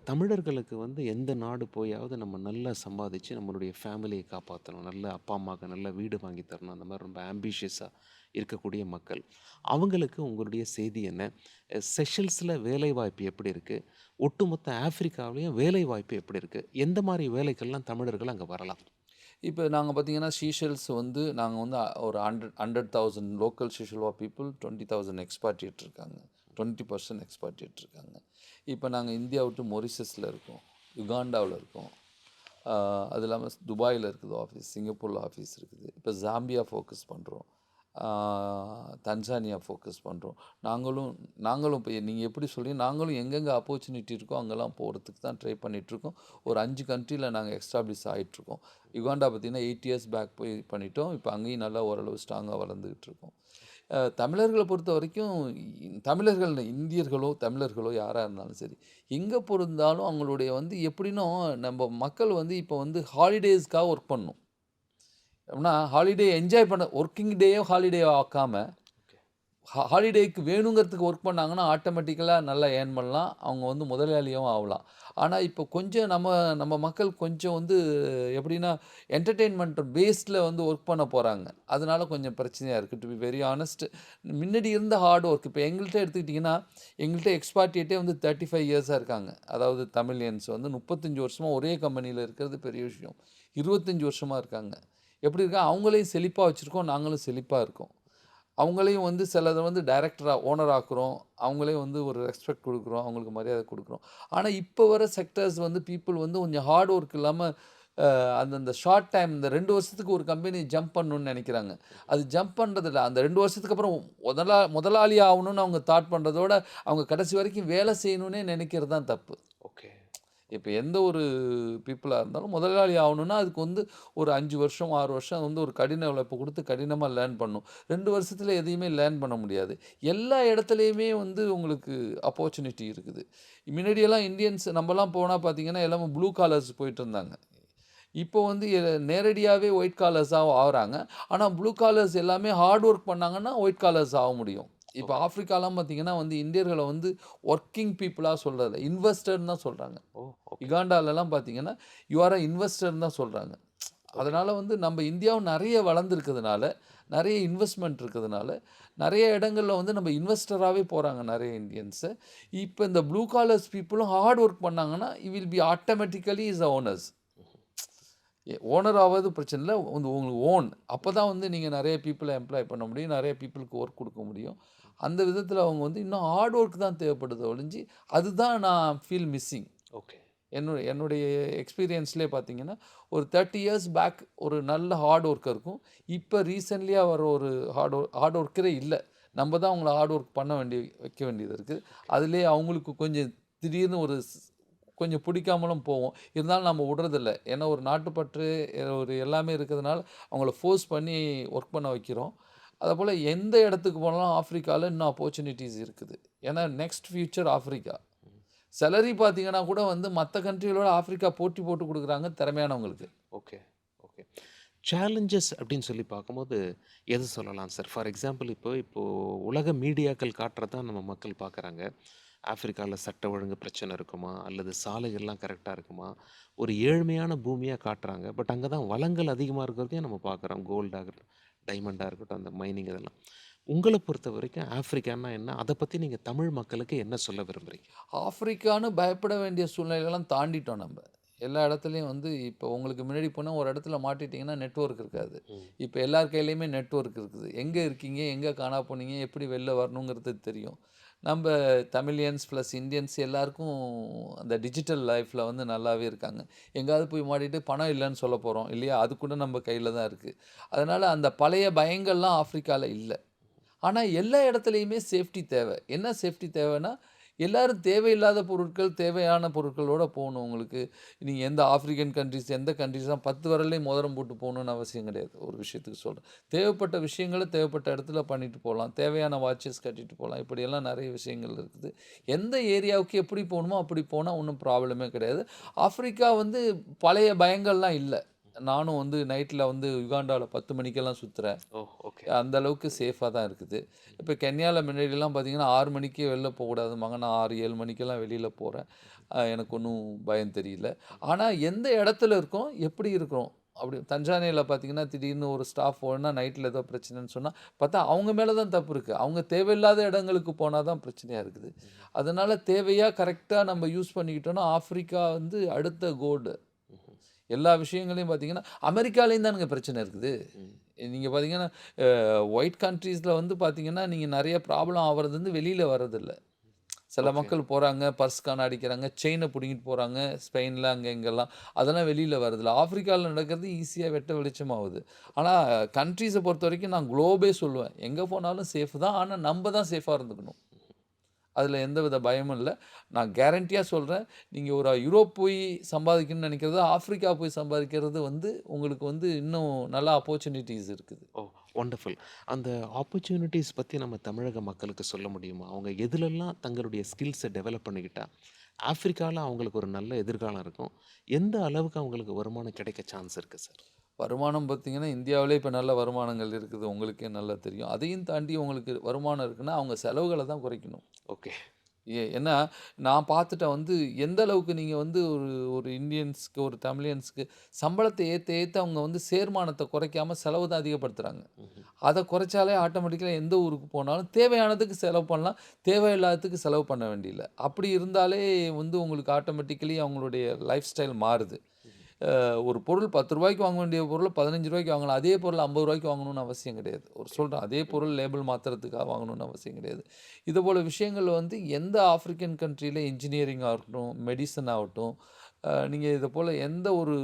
தமிழர்களுக்கு வந்து எந்த நாடு போயாவது நம்ம நல்லா சம்பாதிச்சு நம்மளுடைய ஃபேமிலிய காப்பாத்தணும். நல்ல அப்பா, அம்மாக்கு நல்ல வீடு வாங்கி தரணும். அந்த மாரி ரொம்ப ஆம்பிஷியஸா இருக்கக்கூடிய மக்கள். அவங்களுக்கு உங்களுடைய செய்தி என்ன? செஷல்ஸ்ல வேலைவாய்ப்பு எப்படி இருக்கு? ஒட்டுமொத்த ஆஃப்ரிக்காவிலயும் வேலைவாய்ப்பு எப்படி இருக்கு? எந்த மாரி வேலைக்கெல்லாம் தமிழர்கள் அங்க வரலாம்? இப்ப நாங்க பார்த்தீங்கன்னா, சீஷெல்ஸ் வந்து நாங்க வந்து ஒரு 100,000 லோக்கல் சீஷெல்வா பீப்பிள், 20,000 எக்ஸ்பாட்ரியேட் இருக்காங்க. 20% எக்ஸ்பாட்ரியேட் இருக்காங்க. இப்ப நாங்க இந்தியா விட்டு மொரிஷியஸ்ல இருக்கோம். யுகாண்டாவுல இருக்கோம். அது இல்லாமல் துபாயில் இருக்குது ஆஃபீஸ், சிங்கப்பூரில் ஆஃபீஸ் இருக்குது. இப்போ ஜாம்பியா ஃபோக்கஸ் பண்ணுறோம், தன்சானியா ஃபோக்கஸ் பண்ணுறோம். நாங்களும் நாங்களும் இப்போ நீங்கள் எப்படி சொல்றீங்க, நாங்களும் எங்கெங்கே ஆப்பர்ச்சுனிட்டி இருக்கோ அங்கெல்லாம் போகிறதுக்கு தான் ட்ரை பண்ணிகிட்ருக்கோம். ஒரு 5 கண்ட்ரியில் நாங்கள் எஸ்டாப்ளிஷ் ஆகிட்ருக்கோம். யுகாண்டா பார்த்திங்கன்னா 8 இயர்ஸ் பேக் போய் பண்ணிட்டோம். இப்போ அங்கேயும் நல்லா ஓரளவு ஸ்ட்ராங்காக வளர்ந்துக்கிட்டு இருக்கோம். தமிழர்களை பொறுத்த வரைக்கும் தமிழர்கள் இந்தியர்களோ தமிழர்களோ யாராக இருந்தாலும் சரி, எங்கே பொருந்தாலும் அவங்களுடைய வந்து எப்படின்னா நம்ம மக்கள் வந்து இப்போ வந்து ஹாலிடேஸ்க்காக ஒர்க் பண்ணணும். அப்படின்னா ஹாலிடே என்ஜாய் பண்ண ஒர்க்கிங் டேயோ ஹாலிடே ஆக்காம ஓகே. ஹாலிடேக்கு வேணுங்கிறதுக்கு ஒர்க் பண்ணாங்கன்னா ஆட்டோமேட்டிக்கலாக நல்லா ஏர்ன் பண்ணலாம். அவங்க வந்து முதலாளியாகவும் ஆகலாம். ஆனால் இப்போ கொஞ்சம் நம்ம நம்ம மக்கள் கொஞ்சம் வந்து எப்படின்னா என்டர்டெயின்மெண்ட் பேஸ்டில் வந்து ஒர்க் பண்ண போகிறாங்க. அதனால கொஞ்சம் பிரச்சனையாக இருக்குது. டு பி வெரி ஆனஸ்ட், முன்னாடி இருந்த ஹார்ட் ஒர்க் இப்போ எங்கள்கிட்ட எடுத்துக்கிட்டிங்கன்னா, எங்கள்கிட்ட எக்ஸ்பார்ட்டியேட்டே வந்து 35 இயர்ஸாக இருக்காங்க. அதாவது தமிழியன்ஸ் வந்து 35 வருஷமாக ஒரே கம்பெனியில் இருக்கிறது பெரிய விஷயம். 25 வருஷமாக இருக்காங்க. எப்படி இருக்கா, அவங்களையும் செழிப்பாக வச்சுருக்கோம், நாங்களும் செழிப்பாக இருக்கோம். அவங்களையும் வந்து சிலதை வந்து டைரக்டராக ஓனர் ஆக்குறோம், அவங்களையும் வந்து ஒரு ரெஸ்பெக்ட் கொடுக்குறோம், அவங்களுக்கு மரியாதை கொடுக்குறோம். ஆனால் இப்போ வர செக்டர்ஸ் வந்து பீப்புள் வந்து கொஞ்சம் ஹார்ட் ஒர்க் இல்லாமல் அந்தந்த ஷார்ட் டைம் இந்த 2 வருஷத்துக்கு ஒரு கம்பெனி ஜம்ப் பண்ணணும்னு நினைக்கிறாங்க. அது ஜம்ப் பண்ணுறதில்ல. அந்த 2 வருஷத்துக்கு அப்புறம் முதலாளி ஆகணும்னு அவங்க தாட் பண்ணுறதோட அவங்க கடைசி வரைக்கும் வேலை செய்யணும்னே நினைக்கிறது தான் தப்பு. ஓகே. இப்போ எந்த ஒரு பீப்புளாக இருந்தாலும் முதலாளி ஆகணும்னா அதுக்கு வந்து ஒரு 5 வருஷம் 6 வருஷம் வந்து ஒரு கடின உழைப்பு கொடுத்து கடினமாக லேர்ன் பண்ணணும். 2 வருஷத்தில் எதையுமே லேர்ன் பண்ண முடியாது. எல்லா இடத்துலையுமே வந்து உங்களுக்கு ஆப்பர்ச்சுனிட்டி இருக்குது. முன்னாடியெல்லாம் இந்தியன்ஸ் நம்மலாம் போனால் பார்த்தீங்கன்னா எல்லாமே ப்ளூ காலர்ஸ் போயிட்டு இருந்தாங்க. இப்போ வந்து நேரடியாகவே ஒயிட் காலர்ஸாக ஆகுறாங்க. ஆனால் ப்ளூ காலர்ஸ் எல்லாமே ஹார்ட் ஒர்க் பண்ணாங்கன்னா ஒயிட் காலர்ஸ் ஆக முடியும். இப்போ ஓகே. ஆஃப்ரிக்காலாம் பார்த்தீங்கன்னா வந்து இந்தியர்களை வந்து ஒர்க்கிங் பீப்புளாக சொல்கிறதில்ல, இன்வெஸ்டர்ன்னு தான் சொல்கிறாங்க. ஓ! ஓகே. யுகாண்டாலலாம் பார்த்தீங்கன்னா, யூ ஆர் அ இன்வெஸ்டர்ன்னு தான் சொல்றாங்க. ஓகே. அதனால வந்து நம்ம இந்தியாவும் நெறைய வளர்ந்துருக்கிறதுனால, நெறைய இன்வெஸ்ட்மென்ட் இருக்கிறதுனால, நெறைய இடங்கள்ல வந்து நம்ம இன்வெஸ்டராவே போறாங்க நெறைய இந்தியன்ஸு. இப்ப இந்த ப்ளூ காலர்ஸ் பீப்புளும் ஹார்ட் ஒர்க் பண்ணாங்கன்னா, you will be automatically is a owners. Owner ஆவது பிரச்சனை இல்ல. வந்து உங்களுக்கு ஓன். அப்பதான் வந்து நீங்க நெறைய பீப்பிள எம்ப்ளாய் பண்ண முடியும். நெறைய பீப்பிளுக்கு ஒர்க் குடுக்க முடியும். அந்த விதத்தில அவங்க வந்து இன்னும் ஹார்ட் ஒர்க் தான் தேவைப்படுதே ஒழிஞ்சு, அதுதான் நான் ஃபீல் மிஸ்ஸிங். ஓகே. என்னுடைய எக்ஸ்பீரியன்ஸ்லயே பார்த்தீங்கன்னா, ஒரு 30 இயர்ஸ் பேக் ஒரு நல்ல ஹார்ட் ஒர்க்கர் இருக்கும். இப்ப ரீசென்ட்லியா வர ஒரு ஹார்ட் ஒர்க்கரே இல்ல. நம்ம தான் அவங்கள ஹார்ட் ஒர்க் பண்ண வைக்க வேண்டியது இருக்கு. அதிலேயே அவங்களுக்கு கொஞ்சம் திடீர்னு கொஞ்சம் பிடிக்காமலும் போவும். இருந்தாலும் நம்ம விடுறதில்ல. ஏன்னா ஒரு நாட்டுப்பற்று ஒரு எல்லாமே இருக்கிறதுனால, அவங்கள ஃபோர்ஸ் பண்ணி ஒர்க் பண்ண வைக்கிறோம். அதேபோல எந்த இடத்துக்கு போனாலும் ஆஃப்ரிக்கால இன்னும் ஆப்பர்ச்சுனிட்டீஸ் இருக்குது. ஏன்னா நெக்ஸ்ட் ஃபியூச்சர் ஆஃப்ரிக்கா. சேலரி பார்த்தீங்கன்னா கூட வந்து மத்த கண்ட்ரிகளோட ஆஃப்ரிக்கா போட்டி போட்டு குடுக்குறாங்க திறமையானவங்களுக்கு. ஓகே. ஓகே. சேலஞ்சஸ் அப்படின்னு சொல்லி பார்க்கும்போது, எது சொல்லலாம் சார்? ஃபார் எக்ஸாம்பிள் இப்போ உலக மீடியாக்கள் காட்டுறது தான் நம்ம மக்கள் பார்க்குறாங்க. ஆஃப்ரிக்கால சட்ட ஒழுங்கு பிரச்சனை இருக்குமா? அல்லது சாலைகள்லாம் கரெக்ட்டா இருக்குமா? ஒரு ஏழ்மையான பூமியா காட்டுறாங்க. பட் அங்க தான் வளங்கள் அதிகமா இருக்கிறதையும் நம்ம பார்க்குறோம். கோல்டா இருக்கட்டும், டைமண்டா இருக்கட்டும், அந்த மைனிங் இதெல்லாம். உங்கள பொறுத்தவரைக்கும் ஆஃப்ரிக்கான்னா என்ன? அத பத்தி நீங்க தமிழ் மக்களுக்கு என்ன சொல்ல விரும்புறீங்க? ஆஃப்ரிக்கான்னு பயப்பட வேண்டிய சூழ்நிலைலாம் தாண்டிட்டோம் நம்ப. எல்லா இடத்துலயும் வந்து இப்போ உங்களுக்கு முன்னாடி போனா ஒரு இடத்துல மாட்டிட்டீங்கன்னா நெட்வொர்க் இருக்காது. ம். இப்ப எல்லார் கையிலயுமே நெட்வொர்க் இருக்குது. எங்க இருக்கீங்க? எங்க காணா போனீங்க? எப்படி வெளில வரணுங்கிறது தெரியும். நம்ப தமிழியன்ஸ் ப்ளஸ் இந்தியன்ஸ் எல்லாருக்கும் அந்த டிஜிட்டல் லைஃப்ல வந்து நல்லாவே இருக்காங்க. எங்கேயாவது போய் மாட்டிட்டு பணம் இல்லன்னு சொல்ல போறோம் இல்லையா? அது கூட நம்ம கையில தான் இருக்கு. அதனால அந்த பழைய பயங்கள்லாம் ஆஃப்ரிக்கால இல்ல. ஆனா, எல்லா இடத்துலயுமே சேஃப்டி தேவை. என்ன சேஃப்டி தேவைன்னா, எல்லாரும் தேவையில்லாத பொருட்கள், தேவையான பொருட்களோட போணும் உங்களுக்கு. நீங்க எந்த ஆஃப்ரிக்கன் கண்ட்ரீஸ், எந்த கண்ட்ரீஸ் தான் 10 விரல்லயும் மோதிரம் போட்டு போகணும்னு அவசியம் கிடையாது. ஒரு விஷயத்துக்கு சொல்றேன். தேவைப்பட்ட விஷயங்கள தேவைப்பட்ட இடத்துல பண்ணிட்டு போலாம். தேவையான வாட்சஸ் கட்டிட்டு போலாம். இப்படியெல்லாம் நெறைய விஷயங்கள் இருக்குது. எந்த ஏரியாவுக்கு எப்படி போணுமோ, அப்படி போனா ஒண்ணும் ப்ராப்ளமே கிடையாது. ஆஃப்ரிக்கா வந்து பழைய பயங்கள்லாம் இல்ல. நானும் வந்து நைட்ல வந்து யுகாண்டால 10 மணிக்கெல்லாம் சுத்துறேன். ஓ! ஓகே. அந்த அளவுக்கு சேஃபா தான் இருக்குது. இப்ப கென்யால முன்னாடிலாம் பார்த்தீங்கன்னா, 6 மணிக்கே வெளில போகக்கூடாதும்பாங்க. நான் 6, 7 மணிக்கெல்லாம் வெளில போறேன். எனக்கு ஒண்ணும் பயம் தெரியல. ஆனா எந்த இடத்துல இருக்கோம்? எப்படி இருக்கிறோம்? அப்படி தஞ்சானியால பார்த்தீங்கன்னா, திடீர்னு ஒரு ஸ்டாஃப் போனா நைட்ல ஏதோ பிரச்சனைன்னு சொன்னா, பார்த்தா அவங்க மேல தான் தப்பு இருக்கு. அவங்க தேவையில்லாத இடங்களுக்கு போனா தான் பிரச்சனையா இருக்குது. ம்ஹ்ம். அதனால தேவையா கரெக்ட்டா நம்ம யூஸ் பண்ணிக்கிட்டோம்னா, ஆஃப்ரிக்கா வந்து அடுத்த கோல்டு. ம்ஹ்ம். எல்லா விஷயங்களையும் பார்த்தீங்கன்னா, அமெரிக்காலயும் தானங்க பிரச்சனை இருக்குது. ம். நீங்க பார்த்தீங்கன்னா, ஒயிட் கண்ட்ரீஸ்ல வந்து பார்த்தீங்கன்னா, நீங்க நெறைய ப்ராப்ளம் ஆவறது வந்து வெளியில வர்றதில்ல. சில ஓகே. மக்கள் போறாங்க, பர்ஸ் காண அடிக்கிறாங்க, செயின புடுங்கிட்டு போறாங்க. ஸ்பெயின்ல அங்க இங்கலாம். அதெல்லாம் வெளியில வருதுல்ல. ஆப்பிரிக்கால நடக்கிறது ஈஸியா வெட்ட வெளிச்சமாவுது. ஆனா கண்ட்ரீஸ பொறுத்தவரைக்கும் நான் குளோபே சொல்லுவேன். எங்க போனாலும் சேஃப் தான். ஆனா நம்ப தான் சேஃபா இருந்துக்கணும். அதில எந்தவித பயமும் இல்ல. நான் கேரண்டியா சொல்றேன். நீங்க ஒரு யூரோப் போய் சம்பாதிக்கணும்னு நெனைக்கிறத, ஆப்பிரிக்கா போய் சம்பாதிக்கிறது வந்து உங்களுக்கு வந்து இன்னும் நல்ல ஆப்பர்ச்சுனிட்டீஸ் இருக்குது. ஓ! வண்டர்ஃபுல். அந்த ஆப்பர்ச்சுனிட்டீஸ் பத்தி நம்ம தமிழக மக்களுக்கு சொல்ல முடியுமா? அவங்க எதுலெல்லாம் தங்களுடைய ஸ்கில்ஸ டெவலப் பண்ணிக்கிட்டா, ஆஃப்ரிக்கால அவங்களுக்கு ஒரு நல்ல எதிர்காலம் இருக்கும். எந்த அளவுக்கு அவங்களுக்கு வருமானம் கிடைக்க சான்ஸ் இருக்கு சார்? வருமானம் பார்த்தீங்கன்னா, இந்தியாவிலே இப்ப நல்ல வருமானங்கள் இருக்குது. உங்களுக்கே நல்லா தெரியும். அதையும் தாண்டி உங்களுக்கு வருமானம் இருக்குன்னா, அவங்க செலவுகள தான் குறைக்கணும். ஓகே. ஏன்னா, நான் பார்த்துட்டேன் வந்து எந்த அளவுக்கு நீங்க வந்து ஒரு ஒரு இந்தியன்ஸ்க்கு, ஒரு தமிழியன்ஸ்க்கு சம்பளத்த ஏத்த ஏத்த அவங்க வந்து சேர்மானத்த குறைக்காம செலவு தான் அதிகப்படுத்துறாங்க. ம்ஹ்ம். அத குறைச்சாலே ஆட்டோமேட்டிக்கலா எந்த ஊருக்கு போனாலும் தேவையானதுக்கு செலவு பண்ணலாம். தேவையில்லாததுக்கு செலவு பண்ண வேண்டியதில்ல. அப்படி இருந்தாலே வந்து உங்களுக்கு ஆட்டோமேட்டிக்கலி அவங்களுடைய லைஃப் ஸ்டைல் மாறுது. ம்ஹ்ம். ஒரு பொருள் ரூ. 10 வாங்க வேண்டிய பொருள ரூ. 15 வாங்கலாம். அதே பொருள் ரூ. 50 வாங்கணும்னு அவசியம் கிடையாது. ஓகே. சொல்றேன். அதே ம். பொருள் லேபிள் மாத்துறதுக்காக வாங்கணும்னு அவசியம் கிடையாது. இதுபோல விஷயங்கள் வந்து எந்த ஆஃப்ரிக்கன் கண்ட்ரில இன்ஜினியரிங் ஆகட்டும், மெடிசின் ஆகட்டும், நீங்க இத போல எந்த ஒரு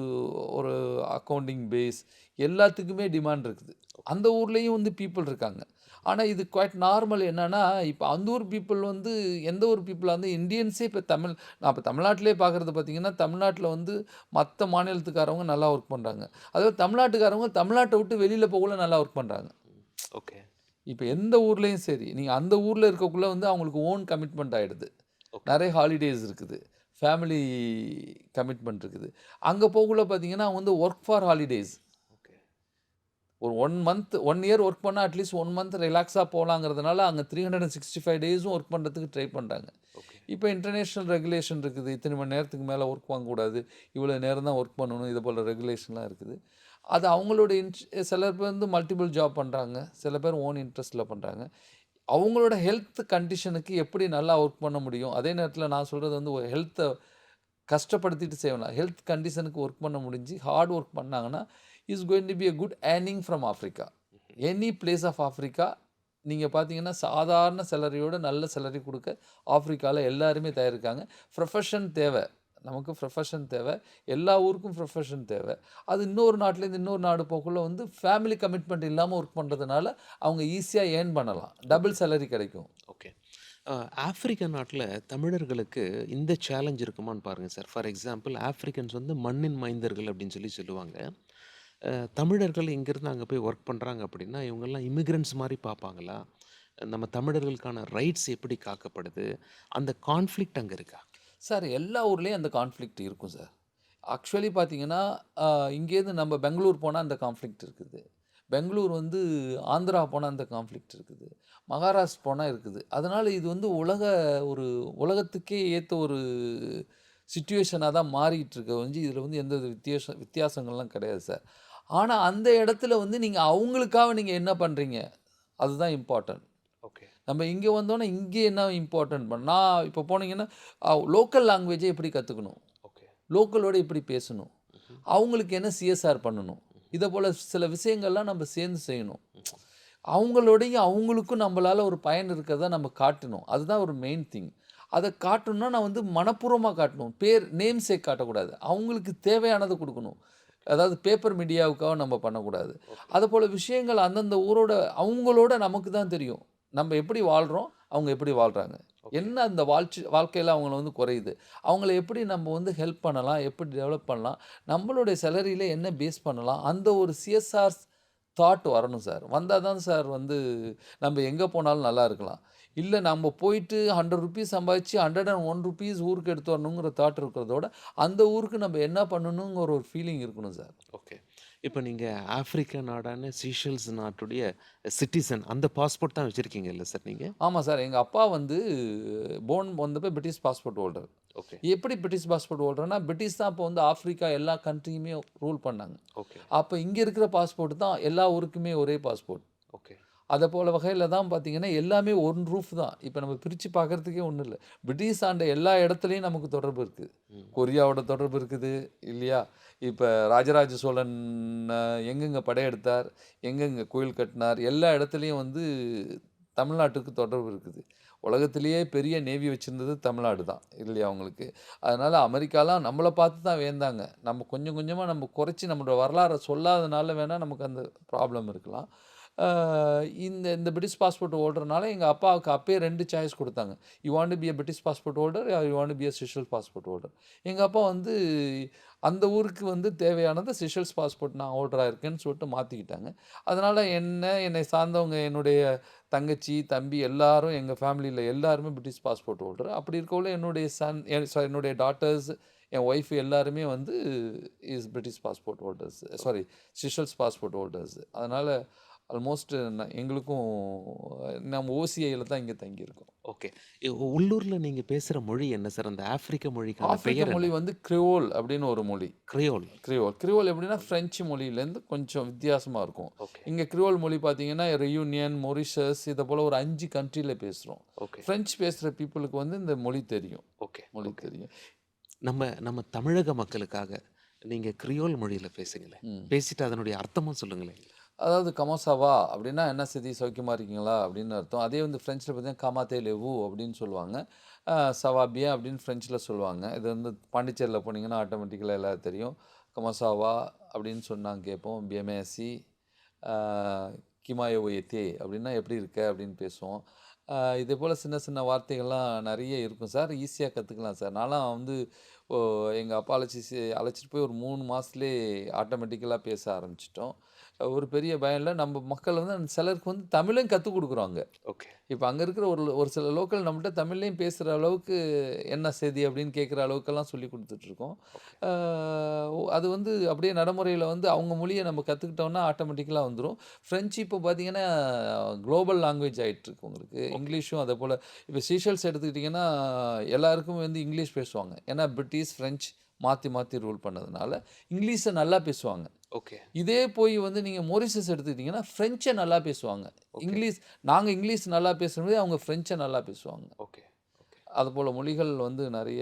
ஒரு அக்கவுண்டிங் பேஸ் எல்லாத்துக்குமே டிமாண்ட் இருக்குது. ஓகே. அந்த ஊர்லயும் வந்து பீப்பிள் இருக்காங்க. ஆனா இது குவைட் நார்மல் என்னன்னா, இப்ப அந்த ஊர் பீப்பிள் வந்து எந்த ஒரு பீப்பிளா வந்து இந்தியன்ஸே இப்ப நான் இப்ப தமிழ்நாட்டிலேயே பார்க்குறது பார்த்தீங்கன்னா, தமிழ்நாட்ல வந்து மத்த மாநிலத்துக்காரவங்க நல்லா ஒர்க் பண்றாங்க. அதாவது தமிழ்நாட்டுக்காரவங்க தமிழ்நாட்ட விட்டு வெளியில போகக்குள்ள நல்லா ஒர்க் பண்றாங்க. ம். ஓகே. இப்ப எந்த ஊர்லயும் சரி, நீங்க அந்த ஊர்ல இருக்கக்குள்ள வந்து அவங்களுக்கு ஓன் கமிட்மெண்ட் ஆயிடுது. ஓகே. நெறைய ஹாலிடேஸ் இருக்குது. ஃபேமிலி கமிட்மெண்ட் இருக்குது. அங்க போகக்குள்ள பார்த்தீங்கன்னா, அவங்க வந்து ஒர்க் ஃபார் ஹாலிடேஸ். ஓகே. ஒரு 1 மந்த் 1 இயர் ஒர்க் பண்ணா அட்லீஸ்ட் 1 மந்த் ரிலாக்ஸா போலாங்கிறதுனால, அங்க 365 டேஸும் ஒர்க் பண்றதுக்கு ட்ரை பண்றாங்க. ஓகே. இப்ப இன்டர்நேஷனல் ரெகுலேஷன் இருக்குது. இத்தனை மணி நேரத்துக்கு மேல ஒர்க் வாங்கக்கூடாது. இவ்வளோ நேரம் தான் ஒர்க் பண்ணணும். இது போல ரெகுலேஷன்லாம் இருக்குது. அது அவங்களோட சில பேர் வந்து மல்டிபிள் ஜாப் பண்றாங்க. சில பேர் ஓன் இன்ட்ரெஸ்ட்ல பண்றாங்க. அவங்களோட ஹெல்த் கண்டிஷனுக்கு எப்படி நல்லா ஒர்க் பண்ண முடியும்? அதே நேரத்தில நான் சொல்றது வந்து ஒரு ஹெல்த்த கஷ்டப்படுத்திட்டு செய்ய வேணாம். ஹெல்த் கண்டிஷனுக்கு ஒர்க் பண்ண முடிஞ்சு, ஹார்ட் ஒர்க் பண்ணாங்கன்னா, is going to be a good earning from Africa. Hmm. Any place of Africa நீங்க பார்த்தீங்கன்னா, சாதாரண சேலரியோட நல்ல சேலரி குடுக்க ஆஃப்ரிக்கால எல்லாருமே தயாரிக்காங்க. ப்ரொஃபஷன் தேவ. நமக்கு ப்ரொஃபஷன் தேவ. எல்லா ஊருக்கும் ப்ரொஃபஷன் தேவ. அது இன்னொரு நாட்டிலேருந்து இன்னொரு நாடு போகக்குள்ள வந்து ஃபேமிலி கமிட்மெண்ட் இல்லாம ஒர்க் பண்றதுனால, அவங்க ஈஸியா ஏர்ன் பண்ணலாம். ஓகே. டபுள் சேலரி கிடைக்கும். ஓகே. ஆஃப்ரிக்கா நாட்ல தமிழர்களுக்கு இந்த சேலஞ்ச் இருக்குமான்னு பாருங்க சார். ஃபார் எக்ஸாம்பிள் ஆஃப்ரிக்கன்ஸ் வந்து மண்ணின் மைந்தர்கள் அப்படின்னு சொல்லி சொல்லுவாங்க. அ தமிழர்கள் இங்கேருந்து அங்க போய் ஒர்க் பண்றாங்க அப்படின்னா, இவங்கலாம் இமிகிரண்ட்ஸ் மாரி பார்ப்பாங்களா? நம்ம தமிழர்களுக்கான ரைட்ஸ் எப்படி காக்கப்படுது? அந்த கான்ஃப்ளிக்ட் அங்க இருக்கா? சார் எல்லா ஊர்லயும் அந்த கான்ஃப்ளிக்ட் இருக்கும் சார். ஆக்சுவலி பார்த்தீங்கன்னா, அ இங்கேருந்து நம்ம பெங்களூர் போனா அந்த கான்ஃப்ளிக்ட் இருக்குது. பெங்களூர் வந்து ஆந்திரா போனா அந்த கான்ஃப்ளிக்ட் இருக்குது. மகாராஷ்டிரா போனா இருக்குது. அதனால இது வந்து ஒரு உலகத்துக்கே ஏத்த ஒரு சிட்யூவேஷனா தான் மாறிட்டு இருக்க ஒழிஞ்சு, இதில வந்து எந்த வித்தியாசங்கள்லாம் கிடையாது சார். ஆனா அந்த இடத்துல வந்து நீங்க அவங்களுக்காக நீங்க என்ன பண்றீங்க? அதுதான் இம்பார்ட்டன்ட். ஓகே. நம்ம இங்க வந்தோனே, இங்க என்ன இம்பார்ட்டன்ட் நான் இப்ப போனீங்கன்னா, லோக்கல் லாங்குவேஜ எப்படி கத்துக்கணும்? ஓகே. லோக்கலோட எப்படி பேசணும்? ம்ஹ்ம். அவங்களுக்கு என்ன சிஎஸ்ஆர் பண்ணணும்? ம்ஹ்ம். இத போல சில விஷயங்கள்லாம் நம்ம சேர்ந்து செய்யணும். ம்ஹ்ம். அவங்களோடையும் அவங்களுக்கும் நம்பளால ஒரு பயன் இருக்கிறத நம்ம காட்டணும். அதுதான் ஒரு மெயின் திங். அத காட்டணும்னா, நான் வந்து மனப்பூர்வமா காட்டணும். நேம் சேக் காட்டக்கூடாது. அவங்களுக்கு தேவையானத குடுக்கணும். அதாவது பேப்பர் மீடியாவுக்காக நம்ம பண்ணக்கூடாது. ஓகே. அதுபோல விஷயங்கள் அந்தந்த ஊரோட அவங்களோட நமக்கு தான் தெரியும். நம்ம எப்படி வாழ்றோம்? அவங்க எப்படி வாழ்றாங்க? ஓகே. என்ன அந்த வாழ்க்கையில அவங்கள வந்து குறையுது? அவங்கள எப்படி நம்ம வந்து ஹெல்ப் பண்ணலாம்? எப்படி டெவலப் பண்ணலாம்? நம்மளுடைய சேலரியில என்ன பேஸ் பண்ணலாம்? அந்த ஒரு சிஎஸ்ஆர் தாட் வரணும் சார். வந்தா தான் சார் வந்து நம்ம எங்க போனாலும் நல்லா இருக்கலாம். இல்ல நம்ம போயிட்டு ₹100 சம்பாதிச்சு ₹101 ஊருக்கு எடுத்து வரணுங்கிற தாட் இருக்கிறதோட, அந்த ஊருக்கு நம்ம என்ன பண்ணணுங்கிற ஒரு ஃபீலிங் இருக்கணும் சார். ஓகே. இப்ப நீங்க ஆஃப்ரிக்கா நாடான சீஷெல்ஸ் நாட்டுடைய சிட்டிசன் அந்த பாஸ்போர்ட் தான் வச்சிருக்கீங்கல்ல சார் நீங்க? ஆமா சார். எங்க அப்பா வந்து வந்தப்ப பிரிட்டிஷ் பாஸ்போர்ட் ஹோல்டர். ஓகே. எப்படி பிரிட்டிஷ் பாஸ்போர்ட் ஹோல்டர்னா, பிரிட்டிஷ் தான் அப்போ வந்து ஆஃப்ரிக்கா எல்லா கண்ட்ரியுமே ரூல் பண்ணாங்க. ஓகே. அப்ப இங்க இருக்கிற பாஸ்போர்ட் தான் எல்லா ஊருக்குமே ஒரே பாஸ்போர்ட். ஓகே. அத போல வகையில தான் பார்த்தீங்கன்னா, எல்லாமே ஒன் ரூஃப் தான். இப்ப நம்ம பிரிச்சு பார்க்கறதுக்கே ஒண்ணும் இல்ல. பிரிட்டிஷ் ஆண்ட எல்லா இடத்துலயும் நமக்கு தொடர்பு இருக்கு. ம். கொரியாவோட தொடர்பு இருக்குது இல்லையா? இப்ப ராஜராஜ சோழன் எங்கெங்க படையெடுத்தார், எங்கெங்க கோயில் கட்டினார், எல்லா இடத்துலயும் வந்து தமிழ்நாட்டுக்கு தொடர்பு இருக்குது. உலகத்திலேயே பெரிய நேவி வச்சிருந்தது தமிழ்நாடு தான் இல்லையா உங்களுக்கு? அதனால அமெரிக்காலாம் நம்மள பார்த்து தான் வியந்தாங்க. நம்ம கொஞ்சம் கொஞ்சமா நம்ம குறைச்சு நம்மளோட வரலாற சொல்லாதனால வேணா நமக்கு அந்த ப்ராப்ளம் இருக்கலாம். ஆ இந்த இந்த பிரிட்டிஷ் பாஸ்போர்ட் ஹோல்டர்னால எங்க அப்பாவுக்கு அப்பயே 2 சாய்ஸ் குடுத்தாங்க. You want to be a British passport holder or you want to be a Seychelles passport holder. எங்க அப்பா வந்து அந்த ஊருக்கு வந்து தேவையானது செஷல்ஸ் பாஸ்போர்ட் நான் ஹோல்டரா இருக்கேன்னு சொல்லிட்டு மாத்திக்கிட்டாங்க. அதனால என்னை சார்ந்தவங்க என்னுடைய தங்கச்சி, தம்பி எல்லாரும் எங்க ஃபேமிலில எல்லாருமே பிரிட்டிஷ் பாஸ்போர்ட் ஹோல்டர். அப்படி இருக்கக்குள்ள என்னுடைய சன் என்னுடைய டாட்டர்ஸ், என் ஒய்ஃப் எல்லாருமே வந்து British passport holders. Sorry Seychelles passport holders. அதனால ஆல்மோஸ்ட் எங்களுக்கும் நம்ம ஓசிஐல தான் இங்க தங்கியிருக்கோம். ஓகே. உள்ளூர்ல நீங்க பேசுற மொழி என்ன சார்? அந்த ஆஃப்ரிக்க மொழிக்கான ஆப்பிரிக்க பெயர் மொழி என்ன? வந்து கிரியோல் அப்படின்னு ஒரு மொழி. கிரியோல். கிரியோல் எப்படின்னா பிரெஞ்சு மொழியிலேருந்து கொஞ்சம் வித்தியாசமா இருக்கும். ஓகே. இங்க கிரியோல் மொழி பார்த்தீங்கன்னா, ரெயூனியன், மொரிஷியஸ் இத போல ஒரு 5 கண்ட்ரில பேசுறோம். ஓகே. பிரெஞ்சு பேசுற பீப்பிளுக்கு வந்து இந்த மொழி தெரியும். ஓகே. மொழி ஓகே. தெரியும். நம்ம நம்ம தமிழக மக்களுக்காக நீங்க கிரியோல் மொழியில பேசுங்களேன். ம். பேசிட்டு அதனுடைய அர்த்தமும் சொல்லுங்களேன். அதாவது கமோசாவா அப்படின்னா என்ன செய்தி சௌக்கியமா இருக்கீங்களா அப்படின்னு அர்த்தம். அதே வந்து ஃப்ரெஞ்சில பார்த்தீங்கன்னா காமாத்தே லெவு அப்படின்னு சொல்லுவாங்க. சவா பியன் அப்படின்னு ஃப்ரெஞ்சில சொல்லுவாங்க. இது வந்து பாண்டிச்சேரியில போனீங்கன்னா ஆட்டோமேட்டிக்கலா எல்லாரும் தெரியும். கமோசாவா அப்படின்னு சொன்னா கேட்போம். பியன் மெர்சி, அ கிமாயோ எத்தே அப்படின்னா எப்படி இருக்க அப்படின்னு பேசுவோம். இதே போல சின்ன சின்ன வார்த்தைகள்லாம் நெறைய இருக்கும் சார். ஈஸியா கத்துக்கலாம் சார். நான்லாம் வந்து ஓ எங்க அப்பா அழைச்சிட்டு போய் ஒரு 3 மாசத்துலயே ஆட்டோமேட்டிக்கலா பேச ஆரம்பிச்சுட்டோம். ஒரு பெரிய பயம் இல்ல. நம்ம மக்கள் வந்து சிலருக்கு வந்து தமிழையும் கத்துக் குடுக்குறோம். ஓகே. இப்ப அங்க இருக்கிற ஒரு ஒரு சில லோக்கல் நம்மள்ட்ட தமிழ்லயும் பேசுற அளவுக்கு என்ன செய்தி அப்படின்னு கேட்குற அளவுக்கெல்லாம் சொல்லிக் குடுத்துட்டுருக்கோம். ஓகே. ஆ அது வந்து அப்படியே நடைமுறையில வந்து அவங்க மொழிய நம்ம கத்துக்கிட்டோம்னா ஆட்டோமேட்டிக்கலா வந்துரும். ஃப்ரெஞ்சு இப்போ பார்த்தீங்கன்னா குளோபல் லாங்குவேஜ் ஆயிட்டுருக்கு உங்களுக்கு. ஓகே. இங்கிலீஷும் அதேபோல இப்ப சீஷெல்ஸ் எடுத்துக்கிட்டீங்கன்னா, எல்லாருக்கும் வந்து இங்கிலீஷ் பேசுவாங்க. ஏன்னா பிரிட்டிஷ், பிரெஞ்சு மாத்தி மாத்தி ரூல் பண்ணதுனால, இங்கிலீஷ நல்லா பேசுவாங்க. ஓகே. இதே போய் வந்து நீங்க மொரிஷியஸ் எடுத்துக்கிட்டீங்கன்னா, ஃப்ரெஞ்ச நல்லா பேசுவாங்க. ஓகே. நாங்க இங்கிலீஷ் நல்லா பேசும்போது, அவங்க ஃப்ரெஞ்ச நல்லா பேசுவாங்க. ஓகே. ஓகே. அதுபோல மொழிகள் வந்து நெறைய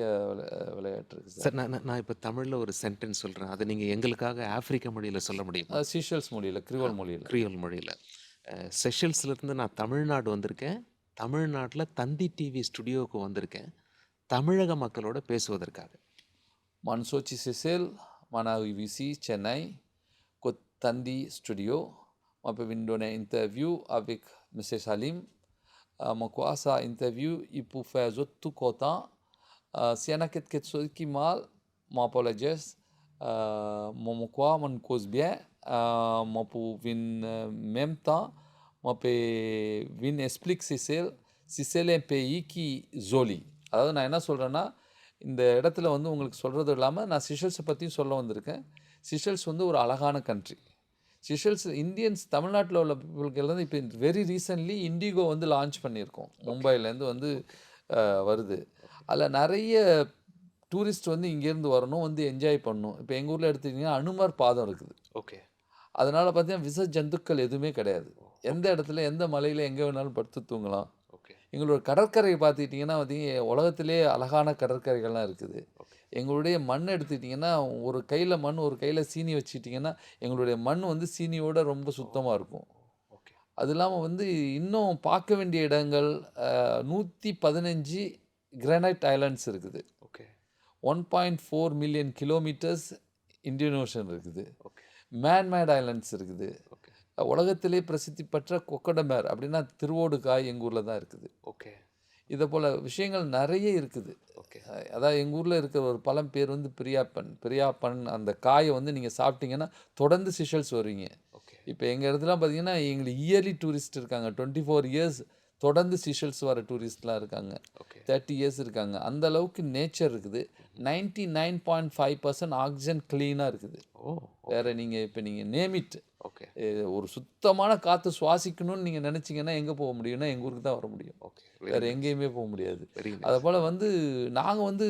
விளையாட்டு இருக்கு சார். சார் நான் நான் இப்ப தமிழ்ல ஒரு சென்டென்ஸ் சொல்றேன். அத நீங்க எங்களுக்காக ஆஃப்ரிக்க மொழியில சொல்ல முடியுமா? சீஷெல்ஸ் மொழியில, கிரியோல் மொழியில. கிரியோல் மொழியில. செஷல்ஸ்லேருந்து நான் தமிழ்நாடு வந்திருக்கேன். தமிழ்நாட்டுல தந்தி டிவி ஸ்டுடியோவுக்கு வந்திருக்கேன். தமிழக மக்களோட பேசுவதற்காக. Mansochi Cecil, Manawi VC, Chennai, Kotandi Studio. Moi pe vindone interview avec Monsieur Salim. Mokwasa interview ipu faire tout content. Si y en a quelque chose qui mal, m'apologize. Moi mon cause bien. Moi pour vin même temps, moi pe vin explique Cecil. Cecil est un pays qui joli. அதாவது நான் என்ன சொல்றேன்னா, இந்த இடத்துல வந்து உங்களுக்கு சொல்றது இல்லாம, நான் சிஷல்ஸ பத்தியும் சொல்ல வந்திருக்கேன். சிஷல்ஸ் வந்து ஒரு அழகான கண்ட்ரி. சிஷல்ஸ் இந்தியன்ஸ் தமிழ்நாட்டுல உள்ள பீப்பிள்க்கு எல்லாம் இப்ப வெரி ரீசென்ட்லி இண்டிகோ வந்து லான்ச் பண்ணியிருக்கோம். மும்பைலேருந்து வந்து வருது. அதுல நெறைய டூரிஸ்ட் வந்து இங்கேருந்து வரணும், வந்து என்ஜாய் பண்ணணும். இப்ப எங்க ஊர்ல எடுத்துக்கிட்டீங்கன்னா, அனுமார் பாதம் இருக்குது. ஓகே. அதனால பார்த்தீங்கன்னா, விஷ ஜந்துக்கள் எதுவுமே கிடையாது. எந்த இடத்துல, எந்த மலையில எங்க வேணாலும் படுத்து தூங்கலாம். ஓகே. எங்களோட கடற்கரை பார்த்துக்கிட்டிங்கன்னா உலகத்திலேயே அழகான கடற்கரைகள்லாம் இருக்குது. ஓகே. எங்களுடைய மண் எடுத்துக்கிட்டிங்கன்னா, ஒரு கையில மண், ஒரு கையில சீனி வச்சுக்கிட்டிங்கன்னா, எங்களுடைய மண் வந்து சீனியோட ரொம்ப சுத்தமா இருக்கும். ஓகே. அது இல்லாம வந்து இன்னும் பார்க்க வேண்டிய இடங்கள் 115 கிரானைட் ஐலாண்ட்ஸ் இருக்குது. Okay. 1.4 million kilometres Indian ocean இருக்குது. ஓகே. மேட் ஐலாண்ட்ஸ் இருக்குது. ஓகே. உலகத்திலே பிரசித்தி பெற்ற கொக்கடமேர் அப்படின்னா திருவோடுகாய் எங்க ஊர்ல தான் இருக்குது. ஓகே. இதை போல விஷயங்கள் நிறைய இருக்குது. ஓகே. அதாவது எங்கள் ஊரில் இருக்கிற ஒரு பழம் பேர் வந்து பிரியாப்பன் அந்த காயை வந்து நீங்கள் சாப்பிட்டீங்கன்னா தொடர்ந்து சிஷல்ஸ் வருவீங்க. ஓகே. இப்போ எங்கள் இடத்துலாம் பார்த்தீங்கன்னா எங்களுக்கு இயர்லி டூரிஸ்ட் இருக்காங்க. 24 இயர்ஸ் தொடர்ந்து சிஷல்ஸ் வர டூரிஸ்ட்லாம் இருக்காங்க. ஓகே. 30 இயர்ஸ் இருக்காங்க. அந்த அளவுக்கு நேச்சர் இருக்குது. 99.5% ஆக்சிஜன் கிளீனாக இருக்குது. ஓ! வேற நீங்கள் நேம் இட். ஓகே. ஒரு சுத்தமான காற்று சுவாசிக்கணும்னு நீங்கள் நினச்சிங்கன்னா எங்கே போக முடியும்னா எங்கள் ஊருக்கு தான் வர முடியும். ஓகே. வேற எங்கேயுமே போக முடியாது. Very nice. அதுபோல் வந்து நாங்கள் வந்து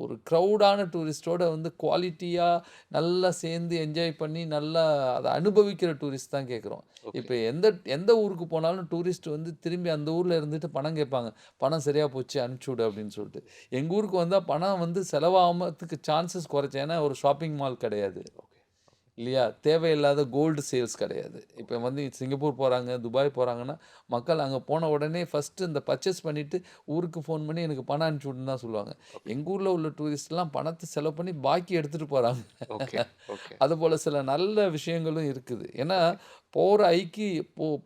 ஒரு க்ரௌடான டூரிஸ்ட்டோட வந்து குவாலிட்டியாக நல்லா சேர்ந்து என்ஜாய் பண்ணி நல்லா அதை அனுபவிக்கிற டூரிஸ்ட் தான் கேட்குறோம். ஓகே. இப்போ எந்த எந்த ஊருக்கு போனாலும் டூரிஸ்ட் வந்து திரும்பி அந்த ஊரில் இருந்துட்டு பணம் கேட்பாங்க. பணம் சரியாக போச்சு அனுப்பிச்சி விடு அப்படின்னு சொல்லிட்டு. எங்கள் ஊருக்கு வந்தால் பணம் வந்து செலவாகாமத்துக்கு சான்சஸ் குறைச்சேன். ஏன்னா ஒரு ஷாப்பிங் மால் கிடையாது. ஓகே. இல்லையா? தேவையில்லாத கோல்டு சேல்ஸ் கிடையாது. இப்ப வந்து சிங்கப்பூர் போறாங்க, துபாய் போறாங்கன்னா, மக்கள் அங்க போன உடனே ஃபர்ஸ்ட்டு இந்த பர்ச்சேஸ் பண்ணிட்டு, ஊருக்கு ஃபோன் பண்ணி எனக்கு பணம் அனுப்பிச்சு விடுன்னு தான் சொல்லுவாங்க. ஓகே. எங்க ஊர்ல உள்ள டூரிஸ்ட்லாம் பணத்த செலவு பண்ணி பாக்கி எடுத்துட்டு போறாங்க. ஓகே. ஓகே. அதுபோல சில நல்ல விஷயங்களும் இருக்குது. ஏன்னா, ஓகே. போற ஐக்கு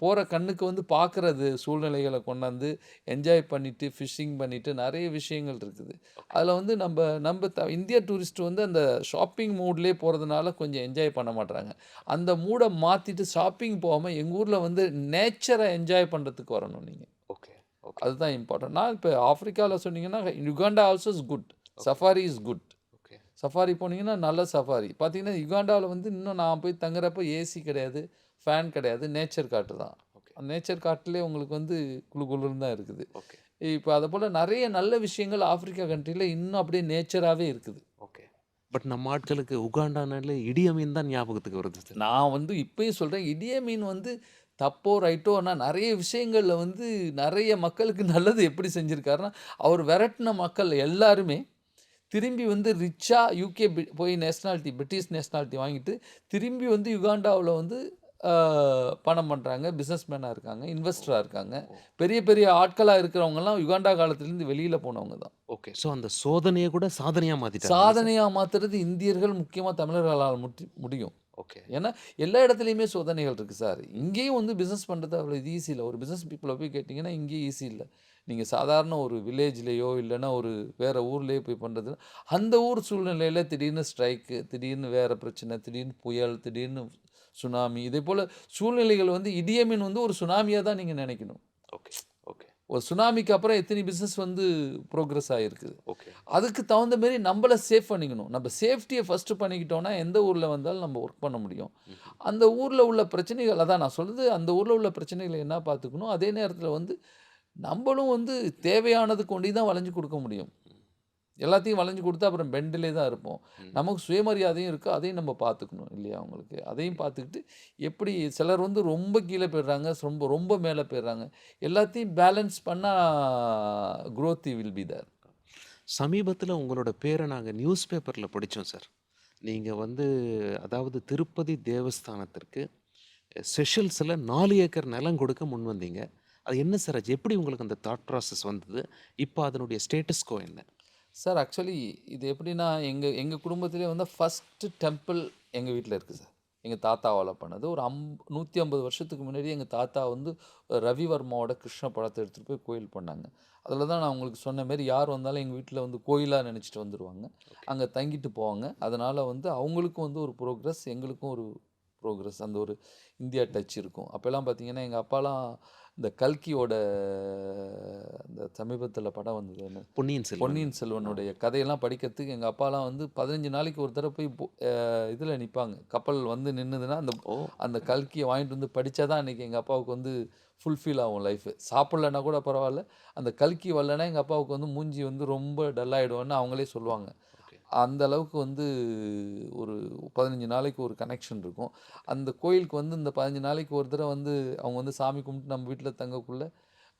போற கண்ணுக்கு வந்து பார்க்கறது சூழ்நிலைகள கொண்டாந்து என்ஜாய் பண்ணிட்டு, ஃபிஷிங் பண்ணிட்டு நெறைய விஷயங்கள் இருக்குது. ஓகே. அதுல வந்து நம்ப நம்ப இந்தியா டூரிஸ்ட் வந்து அந்த ஷாப்பிங் மூட்லயே போறதுனால கொஞ்சம் என்ஜாய் பண்ண மாட்றாங்க. அந்த மூட மாத்திட்டு ஷாப்பிங் போகாம எங்க ஊர்ல வந்து நேச்சர என்ஜாய் பண்றதுக்கு வரணும் நீங்க. ஓகே. ஓகே. அதுதான் இம்பார்ட்டன்ட். நான் இப்ப ஆஃப்ரிக்கால சொன்னீங்கன்னா, Uganda also is good. Okay. Safari is good. Okay. Safari போனீங்கன்னா, நல்ல சஃபாரி. பார்த்தீங்கன்னா, யுகாண்டால வந்து இன்னும் நான் போய் தங்குறப்ப ஏசி கிடையாது, ஃபேன் கிடையாது. நேச்சர் காட்டு தான். ஓகே. நேச்சர் காட்டுலயே உங்களுக்கு வந்து குளு குளுன்னு தான் இருக்குது. ஓகே. இப்ப அதுபோல நெறைய நல்ல விஷயங்கள் ஆப்பிரிக்கா கண்ட்ரில இன்னும் அப்படியே நேச்சராவே இருக்குது. ஓகே. பட் நம்ம ஆட்களுக்கு உகாண்டானாலே இடிய மீன் தான் ஞாபகத்துக்கு வருது சார். நான் வந்து இப்பயும் சொல்றேன், இடிய மீன் வந்து தப்போ, ரைட்டோ ஆனா நெறைய விஷயங்கள்ல வந்து நெறைய மக்களுக்கு நல்லது எப்படி செஞ்சிருக்காருன்னா, அவர் வெரட்டுன மக்கள் எல்லாருமே திரும்பி வந்து ரிச்சா யுகே போய் நேஷனாலிட்டி பிரிட்டிஷ் நேஷனாலிட்டி வாங்கிட்டு, திரும்பி வந்து யுகாண்டாவுல வந்து ஆ பணம் பண்றாங்க. பிசினஸ் மேனா இருக்காங்க. ஓ! இன்வெஸ்டரா இருக்காங்க. ஓ! பெரிய பெரிய ஆட்களா இருக்கிறவங்கலாம் யுகாண்டா காலத்திலேருந்து வெளியில போனவங்க தான். ஓகே. ஸோ அந்த சோதனைய கூட சாதனையா மாத்திட்டாங்கல்ல சார்? சாதனையா மாத்துறது இந்தியர்கள், முக்கியமா தமிழர்களால முடியும். ஓகே. ஏன்னா, எல்லா இடத்துலயுமே சோதனைகள் இருக்கு சார். இங்கேயும் வந்து பிசினஸ் பண்றது அவ்வளோ இது ஈஸி இல்ல. ஒரு பிசினஸ் பீப்பிள போய் கேட்டீங்கன்னா, இங்கேயும் ஈஸி இல்ல. நீங்க சாதாரண ஒரு வில்லேஜ்லயோ, இல்லன்னா ஒரு வேற ஊர்லயோ போய் பண்றது, அந்த ஊர் சூழ்நிலையில திடீர்னு ஸ்ட்ரைக்கு, திடீர்னு வேற பிரச்சனை, திடீர்னு புயல், திடீர்னு சுனாமி, இதேபோல சூழ்நிலைகள் வந்து இடியமின் வந்து ஒரு சுனாமியா தான் நீங்க நெனைக்கணும். ஓகே. ஓகே. ஒரு சுனாமிக்கு அப்புறம் எத்தனை பிசினஸ் வந்து புரோகிரஸ் ஆயிருக்குது. ஓகே. அதுக்கு தகுந்த மாரி நம்பள சேஃப் பண்ணிக்கணும். நம்ம சேஃப்டிய ஃபர்ஸ்ட்டு பண்ணிக்கிட்டோம்னா, எந்த ஊர்ல வந்தாலும் நம்ம ஒர்க் பண்ண முடியும். ம்ஹ்ம். அந்த ஊர்ல உள்ள பிரச்சனைகள் அதான் நான் சொல்றது, அந்த ஊர்ல உள்ள பிரச்சனைகள என்ன பார்த்துக்கணும். அதே நேரத்தில வந்து நம்பளும் வந்து தேவையானதுக்கு ஒண்டி தான் வளைஞ்சு குடுக்க முடியும். ம். எல்லாத்தையும் வளைஞ்சு குடுத்தா அப்புறம் பெண்டுலே தான் இருப்போம். ம். நமக்கு சுயமரியாதையும் இருக்கு. அதையும் நம்ம பார்த்துக்கணும் இல்லையா உங்களுக்கு? அதையும் பார்த்துக்கிட்டு எப்படி சிலர் வந்து ரொம்ப கீழ போயிடுறாங்க. ரொம்ப ரொம்ப மேல போயிடுறாங்க. எல்லாத்தையும் பேலன்ஸ் பண்ணா குரோத் வில் பி தேர். சமீபத்தில உங்களோட பேர நாங்க நியூஸ் பேப்பர்ல படிச்சோம் சார். நீங்க வந்து அதாவது திருப்பதி தேவஸ்தானத்திற்கு செஷல்ஸ்ல 4 ஏக்கர் நிலம் கொடுக்க முன்வந்தீங்க. அது என்ன சார் ஆச்சு? எப்படி உங்களுக்கு அந்த தாட் ப்ராசஸ் வந்தது? இப்ப அதனுடைய ஸ்டேட்டஸ் கோ என்ன? சார் ஆக்சுவலி இது எப்படின்னா, எங்க எங்க குடும்பத்திலே வந்து ஃபர்ஸ்ட்டு டெம்பிள் எங்க வீட்ல இருக்கு சார். எங்க தாத்தாவால பண்ணது. ஒரு 150 வருஷத்துக்கு முன்னாடி எங்க தாத்தா வந்து ரவிவர்மாவோட கிருஷ்ண படத்த எடுத்துட்டு போய் கோயில் பண்ணாங்க. அதில தான் நான் உங்களுக்கு சொன்ன மாரி யார் வந்தாலும் எங்க வீட்ல வந்து கோயிலா நெனச்சுட்டு வந்துருவாங்க. ஓகே. அங்க தங்கிட்டு போவாங்க. அதனால வந்து அவங்களுக்கும் வந்து ஒரு புரோகிரஸ், எங்களுக்கும் ஒரு புரோகிரஸ். அந்த ஒரு இந்தியா டச் இருக்கும். அப்பலாம் பார்த்தீங்கன்னா, எங்க அப்பாலாம் இந்த கல்கியோட அந்த சமீபத்தில படம் வந்தது என்ன? பொன்னியின் செல்வன். பொன்னியின் ஆ. செல்வனுடைய கதையெல்லாம் படிக்கிறதுக்கு எங்க அப்பாலாம் வந்து 15 நாளைக்கு ஒரு தடவ போய் இதுல நிப்பாங்க. கப்பல் வந்து நின்னுதுன்னா, அந்த ஓ! அந்த கல்கிய வாங்கிட்டு வந்து படிச்சா தான் அன்னைக்கு எங்க அப்பாவுக்கு வந்து ஃபுல்ஃபில் ஆகும் லைஃப். சாப்பிடலன்னா கூட பரவால்ல. அந்த கல்கி வரலன்னா எங்க அப்பாவுக்கு வந்து மூஞ்சி வந்து ரொம்ப டல் ஆயிடும்ன்னு அவங்களே சொல்லுவாங்க. ஓகே. அந்த அளவுக்கு வந்து ஒரு 15 நாளைக்கு ஒரு கனெக்ஷன் இருக்கும். ஓகே. அந்த கோயிலுக்கு வந்து இந்த 15 நாளைக்கு ஒரு தடவ வந்து அவங்க வந்து சாமி கும்பிட்டு நம்ம வீட்ல தங்கக்குள்ள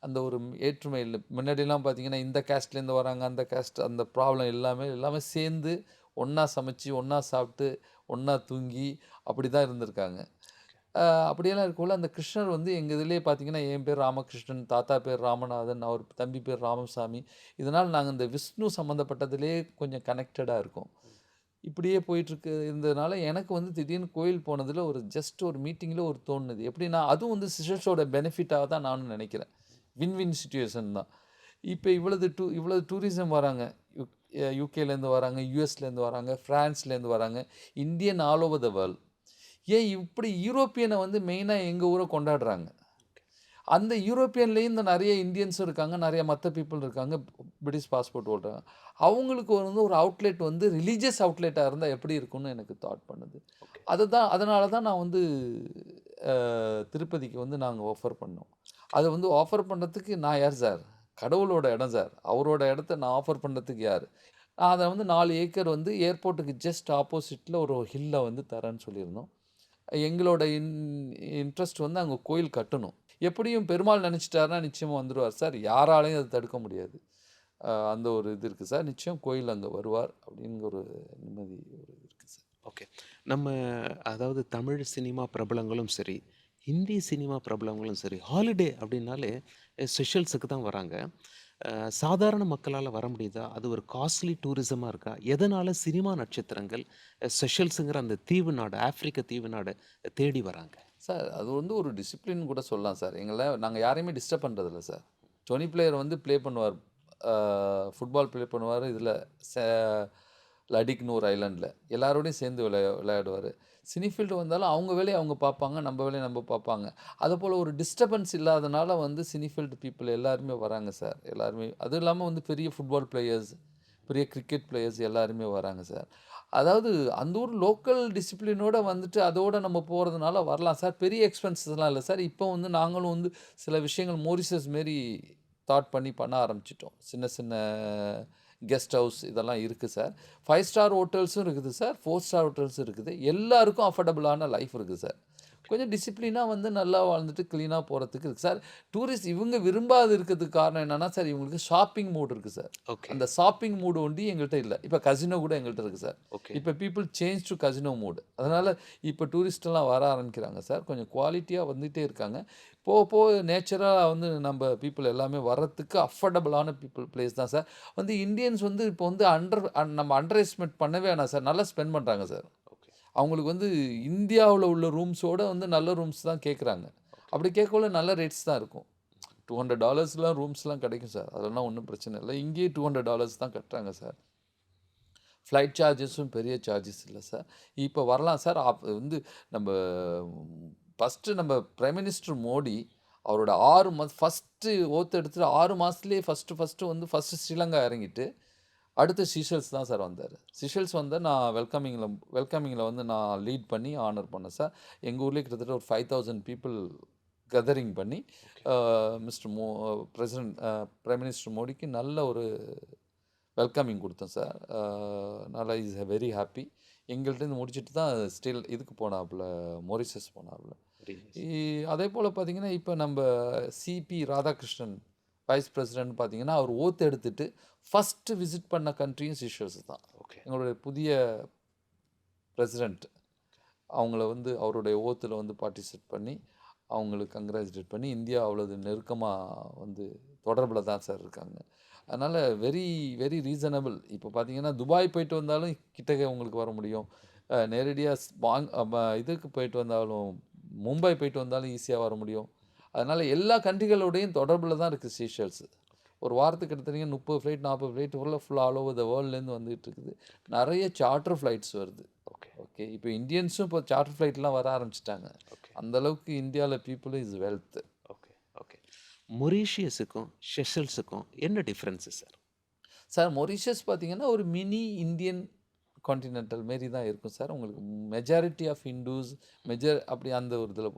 அந்த ஒரு ஏற்றுமை இல்ல. முன்னாடிலாம் பார்த்தீங்கன்னா, இந்த கேஸ்ட்லேருந்து வராங்க, அந்த கேஸ்ட் அந்த ப்ராப்ளம் எல்லாமே சேர்ந்து ஒண்ணா சமைச்சு, ஒண்ணா சாப்பிட்டு, ஒண்ணா தூங்கி அப்படி தான் இருந்திருக்காங்க. ஓகே. அ அப்படியெல்லாம் இருக்கக்குள்ள அந்த கிருஷ்ணர் வந்து எங்க இதிலேயே பார்த்தீங்கன்னா, என் பேர் ராமகிருஷ்ணன், தாத்தா பேர் ராமநாதன், அவர் தம்பி பேர் ராமசாமி. இதனால நாங்க இந்த விஷ்ணு சம்மந்தப்பட்டதிலேயே கொஞ்சம் கனெக்டடா இருக்கோம். ம். இப்படியே போயிட்டுருக்கு இருந்ததுனால, எனக்கு வந்து திடீர்னு கோயில் போனதில ஒரு ஜஸ்ட் ஒரு மீட்டிங்கில ஒரு தோணுனது. எப்படின்னா, அதுவும் வந்து சிஷ்யர்ஸோட பெனிஃபிட்டா தான் நானும் நெனைக்கிறேன். வின் வின் சிட்யூவேஷன் தான். இப்ப இவ்வளவு டூரிசம் வராங்க. யுகேலேருந்து வராங்க, யுஎஸ்லேருந்து வராங்க, ஃப்ரான்ஸ்லேருந்து வராங்க. Indian all over the world. ஏன் இப்படி யூரோப்பியன வந்து மெயினா எங்க ஊர கொண்டாடுறாங்க. அந்த யூரோப்பியன்லேயும் இந்த நெறைய இந்தியன்ஸும் இருக்காங்க. நெறைய மத்த பீப்பிள் இருக்காங்க. British passport holder. அவங்களுக்கு வந்து ஒரு அவுட்லெட் வந்து ரிலிஜியஸ் அவுட்லெட்டா இருந்தா எப்படி இருக்கும்னு எனக்கு தாட் பண்ணுது. ஓகே. அதனால தான் நான் வந்து அ திருப்பதிக்கு வந்து நாங்க ஆஃபர் பண்ணோம். அத வந்து ஆஃபர் பண்றதுக்கு நான் யார் சார்? கடவுளோட இடம் சார். அவரோட இடத்த நான் ஆஃபர் பண்றதுக்கு யாரு? நான் அத வந்து 4 ஏக்கர் வந்து ஏர்போர்ட்டுக்கு ஜஸ்ட் ஆப்போசிட்ல ஒரு ஹில்ல வந்து தரேன்னு சொல்லியிருந்தோம். எங்களோட இன்ட்ரெஸ்ட் வந்து அங்க கோயில் கட்டணும். எப்படியும் பெருமாள் நெனச்சுட்டாருன்னா நிச்சயமா வந்துருவார் சார். யாராலயும் அத தடுக்க முடியாது. அந்த ஒரு இது இருக்கு சார். நிச்சயம் கோயில் அங்க வருவார். அப்டிங்கிற ஒரு நிம்மதி ஒரு இருக்கு சார். ஓகே. நம்ம அதாவது தமிழ் சினிமா பிரபலங்களும் சரி, ஹிந்தி சினிமா பிரபலங்களும் சரி, ஹாலிடே அப்படின்னாலே செஷல்ஸுக்கு தான் வராங்க. சாதாரண மக்களால வர முடியுதா? அது ஒரு காஸ்ட்லி டூரிசமா இருக்கா? எதனால சினிமா நட்சத்திரங்கள் செஷல்ஸுங்கிற அந்த தீவு நாடு, ஆப்பிரிக்க தீவு நாட தேடி வராங்க? சார் அது வந்து ஒரு டிசிப்ளின் கூட சொல்லலாம் சார். நாங்கள் யாரையுமே டிஸ்டர்ப் பண்ணுறதில்ல சார். டொனி பிளேயர் வந்து ப்ளே பண்ணுவார். ஃபுட்பால் ப்ளே பண்ணுவார். இதில் ச லடிக்னு ஒரு ஐலாண்டில் எல்லாரோடையும் சேர்ந்து விளையாடுவார். சினிஃபீல்டு வந்தாலும் அவங்க வேலையை அவங்க பார்ப்பாங்க, நம்ம வேலையை நம்ம பார்ப்பாங்க. அதுபோல் ஒரு டிஸ்டர்பன்ஸ் இல்லாதனால வந்து சினிஃபீல்டு பீப்புள் எல்லாருமே வராங்க சார். எல்லாருமே அதுவும் இல்லாமல் வந்து பெரிய ஃபுட்பால் பிளேயர்ஸ், பெரிய கிரிக்கெட் பிளேயர்ஸ் எல்லாருமே வராங்க சார். அதாவது அந்த ஊர் லோக்கல் டிசிப்ளினோட வந்துட்டு அதோட நம்ம போறதுனால வரலாம் சார். பெரிய எக்ஸ்பென்சஸ்லாம் இல்ல சார். இப்போ வந்து நாங்களும் வந்து சில விஷயங்கள் மொரிஷியஸ் மாரி தாட் பண்ண ஆரம்பிச்சுட்டோம். சின்ன சின்ன கெஸ்ட் ஹவுஸ் இதெல்லாம் இருக்கு சார். 5 ஸ்டார் ஹோட்டல்ஸும் இருக்குது சார். 4 ஸ்டார் ஹோட்டல்ஸும் இருக்குது. எல்லாருக்கும் அஃபோர்டபுளான லைஃப் இருக்குது சார். கொஞ்சம் டிசிப்ளினா வந்து நல்லா வாழ்ந்துட்டு கிளீனா போறதுக்கு இருக்கு சார். டூரிஸ்ட் இவங்க விரும்பாது இருக்கிறதுக்கு காரணம் என்னன்னா சார், இவங்களுக்கு ஷாப்பிங் மூட் இருக்கு சார். ஓகே, அந்த ஷாப்பிங் மூடு ஒண்டி எங்கள்ட்ட இல்ல. இப்ப கசினோ கூட எங்கள்ட்ட இருக்கு சார். ஓகே. இப்ப people change to casino mood. அதனால இப்ப டூரிஸ்ட் எல்லாம் வர ஆரம்பிக்கிறாங்க சார். கொஞ்சம் குவாலிட்டியா வந்துட்டே இருக்காங்க. போக போக நேச்சரா வந்து நம்ப பீப்பிள் எல்லாமே வர்றதுக்கு அஃபோர்டபுளான பிளேஸ் தான் சார். வந்து இந்தியன்ஸ் வந்து இப்போ வந்து நம்ம அண்டர் எஸ்டிமேட் பண்ணவே வேணாம் சார். நல்லா ஸ்பெண்ட் பண்றாங்க சார். ஓகே, அவங்களுக்கு வந்து இந்தியாவுல உள்ள ரூம்ஸோட வந்து நல்ல ரூம்ஸ் தான் கேட்குறாங்க. ஓகே. அப்படி கேட்கக்குள்ள நல்ல ரேட்ஸ் தான் இருக்கும். $200லாம் ரூம்ஸ்லாம் கிடைக்கும் சார். அதெல்லாம் ஒண்ணும் பிரச்சனை இல்ல. இங்கேயே $200 தான் கட்டுறாங்க சார். ஃப்ளைட் சார்ஜஸும் பெரிய சார்ஜஸ் இல்ல சார். இப்ப வரலாம் சார். வந்து நம்ப ஃபர்ஸ்ட்டு நம்ம பிரைம் மினிஸ்டர் மோடி அவரோட 6 மந்த் ஃபர்ஸ்ட்டு ஓத் எடுத்துட்டு 6 மாசத்துலயே ஃபர்ஸ்ட்டு ஸ்ரீலங்கா இறங்கிட்டு, அடுத்து சீஷெல்ஸ் தான் சார் வந்தாரு. சீஷெல்ஸ் வந்தா நான் வெல்கமிங்கில வந்து நான் லீட் பண்ணி ஹானர் பண்ணேன் சார். எங்க ஊர்லயே கிட்டத்தட்ட ஒரு 5000 பீப்பிள் கேதரிங் பண்ணி, ஓகே. அ மிஸ்டர் மோ பிரசிடென்ட் பிரைம் மினிஸ்டர் மோடிக்கு நல்ல ஒரு வெல்கமிங் குடுத்தோம் சார். நல்லா இஸ் வெரி ஹாப்பி. எங்கள்ட்டேருந்து முடிச்சுட்டு தான் ஸ்டில் இதுக்கு போனாப்புல, மொரிஷியஸ் போனாப்புல. Very nice. இ அதேபோல பார்த்தீங்கன்னா, இப்ப நம்ப சிபி ராதாகிருஷ்ணன் வைஸ் பிரசிடென்ட் பார்த்தீங்கன்னா, அவர் ஓத் எடுத்துட்டு ஃபர்ஸ்ட்டு விசிட் பண்ண கண்ட்ரியும் சீஷெல்ஸ் தான். ஓகே, எங்களுடைய புதிய பிரசிடென்ட் அவங்கள வந்து அவருடைய ஓத்துல வந்து பார்ட்டிசிபேட் பண்ணி, அவங்களுக்கு கங்கிராச்சுலேட் பண்ணி, இந்தியா அவ்வளவு நெருக்கமா வந்து தொடர்புல தான் சார் இருக்காங்க. அதனால வெரி வெரி ரீசனபிள். இப்போ பார்த்தீங்கன்னா, துபாய் போயிட்டு வந்தாலும் கிட்டக்க உங்களுக்கு வர முடியும். நேரடியா இதுக்கு போயிட்டு வந்தாலும், மும்பை போயிட்டு வந்தாலும் ஈஸியா வர முடியும். அதனால எல்லா கண்ட்ரிகளோடையும் தொடர்புல தான் இருக்கு சீஷெல்ஸ். ஒரு வாரத்துக்கு எடுத்தீங்க 30 flight, 40 flight full all over the வேர்ல்ட்லேருந்து வந்துட்டு இருக்குது. நெறைய சார்ட்டர் ஃப்ளைட்ஸ் வருது. Okay, okay. இப்போ இந்தியன்ஸும் இப்போ சார்ட்டர் ஃப்ளைட்லாம் வர ஆரம்பிச்சுட்டாங்க. ஓகே, அந்த அளவுக்கு இந்தியால people is wealth. Okay, okay. மொரீஷியஸுக்கும், செஷல்ஸுக்கும் என்ன டிஃபரன்ஸு சார்? சார் மொரீஷியஸ் பார்த்தீங்கன்னா, ஒரு மினி இந்தியன் கான்டினென்டல் மாரி தான் இருக்கும் சார். உங்களுக்கு மெஜாரிட்டி ஆஃப் ஹிந்துஸ் அப்படி அந்த ஒரு இதில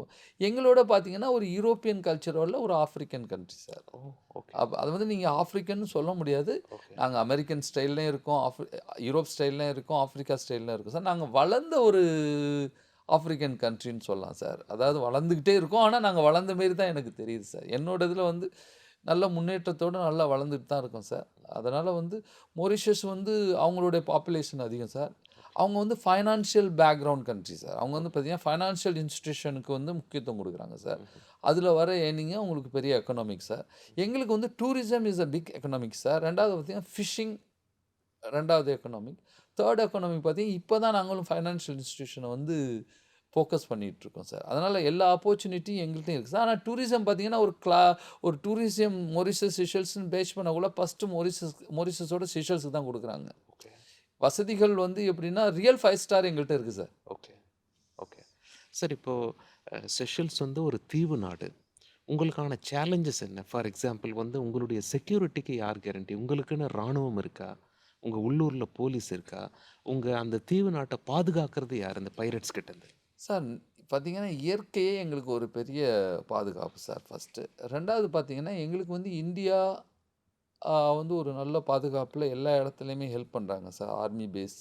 எங்களோட பார்த்தீங்கன்னா, ஒரு யூரோப்பியன் கல்ச்சர் உள்ள ஒரு ஆஃப்ரிக்கன் கண்ட்ரி சார். ஓ! ஓகே, அது வந்து நீங்க ஆஃப்ரிக்கன்னு சொல்ல முடியாது. ஓகே, நாங்க அமெரிக்கன் ஸ்டைல்லயும் இருக்கோம், யூரோப் ஸ்டைல்லயும் இருக்கோம், ஆஃப்ரிக்கா ஸ்டைல்லயும் இருக்கோம் சார். நாங்க வளர்ந்த ஒரு ஆஃப்ரிக்கன் கண்ட்ரின்னு சொல்லலாம் சார். அதாவது வளர்ந்துகிட்டே இருக்கோம். ஆனா, நாங்க வளர்ந்த மாரி தான் எனக்கு தெரியுது சார். என்னோட இதில வந்து நல்ல முன்னேற்றத்தோட நல்லா வளர்ந்துட்டு தான் இருக்கோம் சார். அதனால வந்து மொரிஷியஸ் வந்து அவங்களுடைய பாப்புலேஷன் அதிகம் சார். ஓகே. அவங்க வந்து ஃபைனான்ஷியல் பேக்ரவுண்ட் கண்ட்ரி சார். அவங்க வந்து பார்த்தீங்கன்னா, ஃபைனான்ஷியல் இன்ஸ்டிடியூஷனுக்கு வந்து முக்கியத்துவம் குடுக்குறாங்க சார். ம்ஹ்ம். அதில வர ஏர்னிங்கே அவங்களுக்கு பெரிய எக்கனாமிக் சார். எங்களுக்கு வந்து tourism is a big economic sir. 2வது பார்த்தீங்கன்னா, ஃபிஷிங் 2வது எக்கனாமிக். 3 எக்கனாமிக் பார்த்தீங்கன்னா, இப்ப தான் நாங்களும் ஃபைனான்ஷியல் இன்ஸ்டிடியூஷன வந்து ஃபோக்கஸ் பண்ணிட்டுருக்கோம் சார். அதனால எல்லா ஆப்பர்ச்சுனிட்டியும் எங்கள்ட்டயும் இருக்கு சார். ஆனா டூரிசம் பார்த்தீங்கன்னா, ஒரு டூரிசம் மொரிஷியஸ், செஷல்ஸ்ன்னு பேஸ் பண்ணா கூட ஃபர்ஸ்ட்டு மொரிஷியஸோட செஷல்ஸ்க்கு தான் குடுக்குறாங்க. ஓகே, வசதிகள் வந்து எப்படின்னா, ரியல் 5 ஸ்டார் எங்கள்ட்ட இருக்கு சார். Okay, okay. சார் இப்போ செஷல்ஸ் வந்து ஒரு தீவு நாடு. உங்களுக்கான சேலஞ்சஸ் என்ன? ஃபார் எக்ஸாம்பிள் வந்து உங்களுடைய செக்யூரிட்டிக்கு யார் கேரண்டி? உங்களுக்குன்னு ராணுவம் இருக்கா? உங்க உள்ளூர்ல போலீஸ் இருக்கா? உங்க அந்த தீவு நாட்ட பாதுகாக்கிறது யார்? இந்த பைரட்ஸ் கிட்டருந்து? சார் பார்த்தீங்கன்னா, இயற்கையே எங்களுக்கு ஒரு பெரிய பாதுகாப்பு சார் ஃபர்ஸ்ட்டு. 2வது பார்த்தீங்கன்னா, எங்களுக்கு வந்து இந்தியா வந்து ஒரு நல்ல பாதுகாப்புல எல்லா இடத்துலயுமே ஹெல்ப் பண்றாங்க சார். Army base.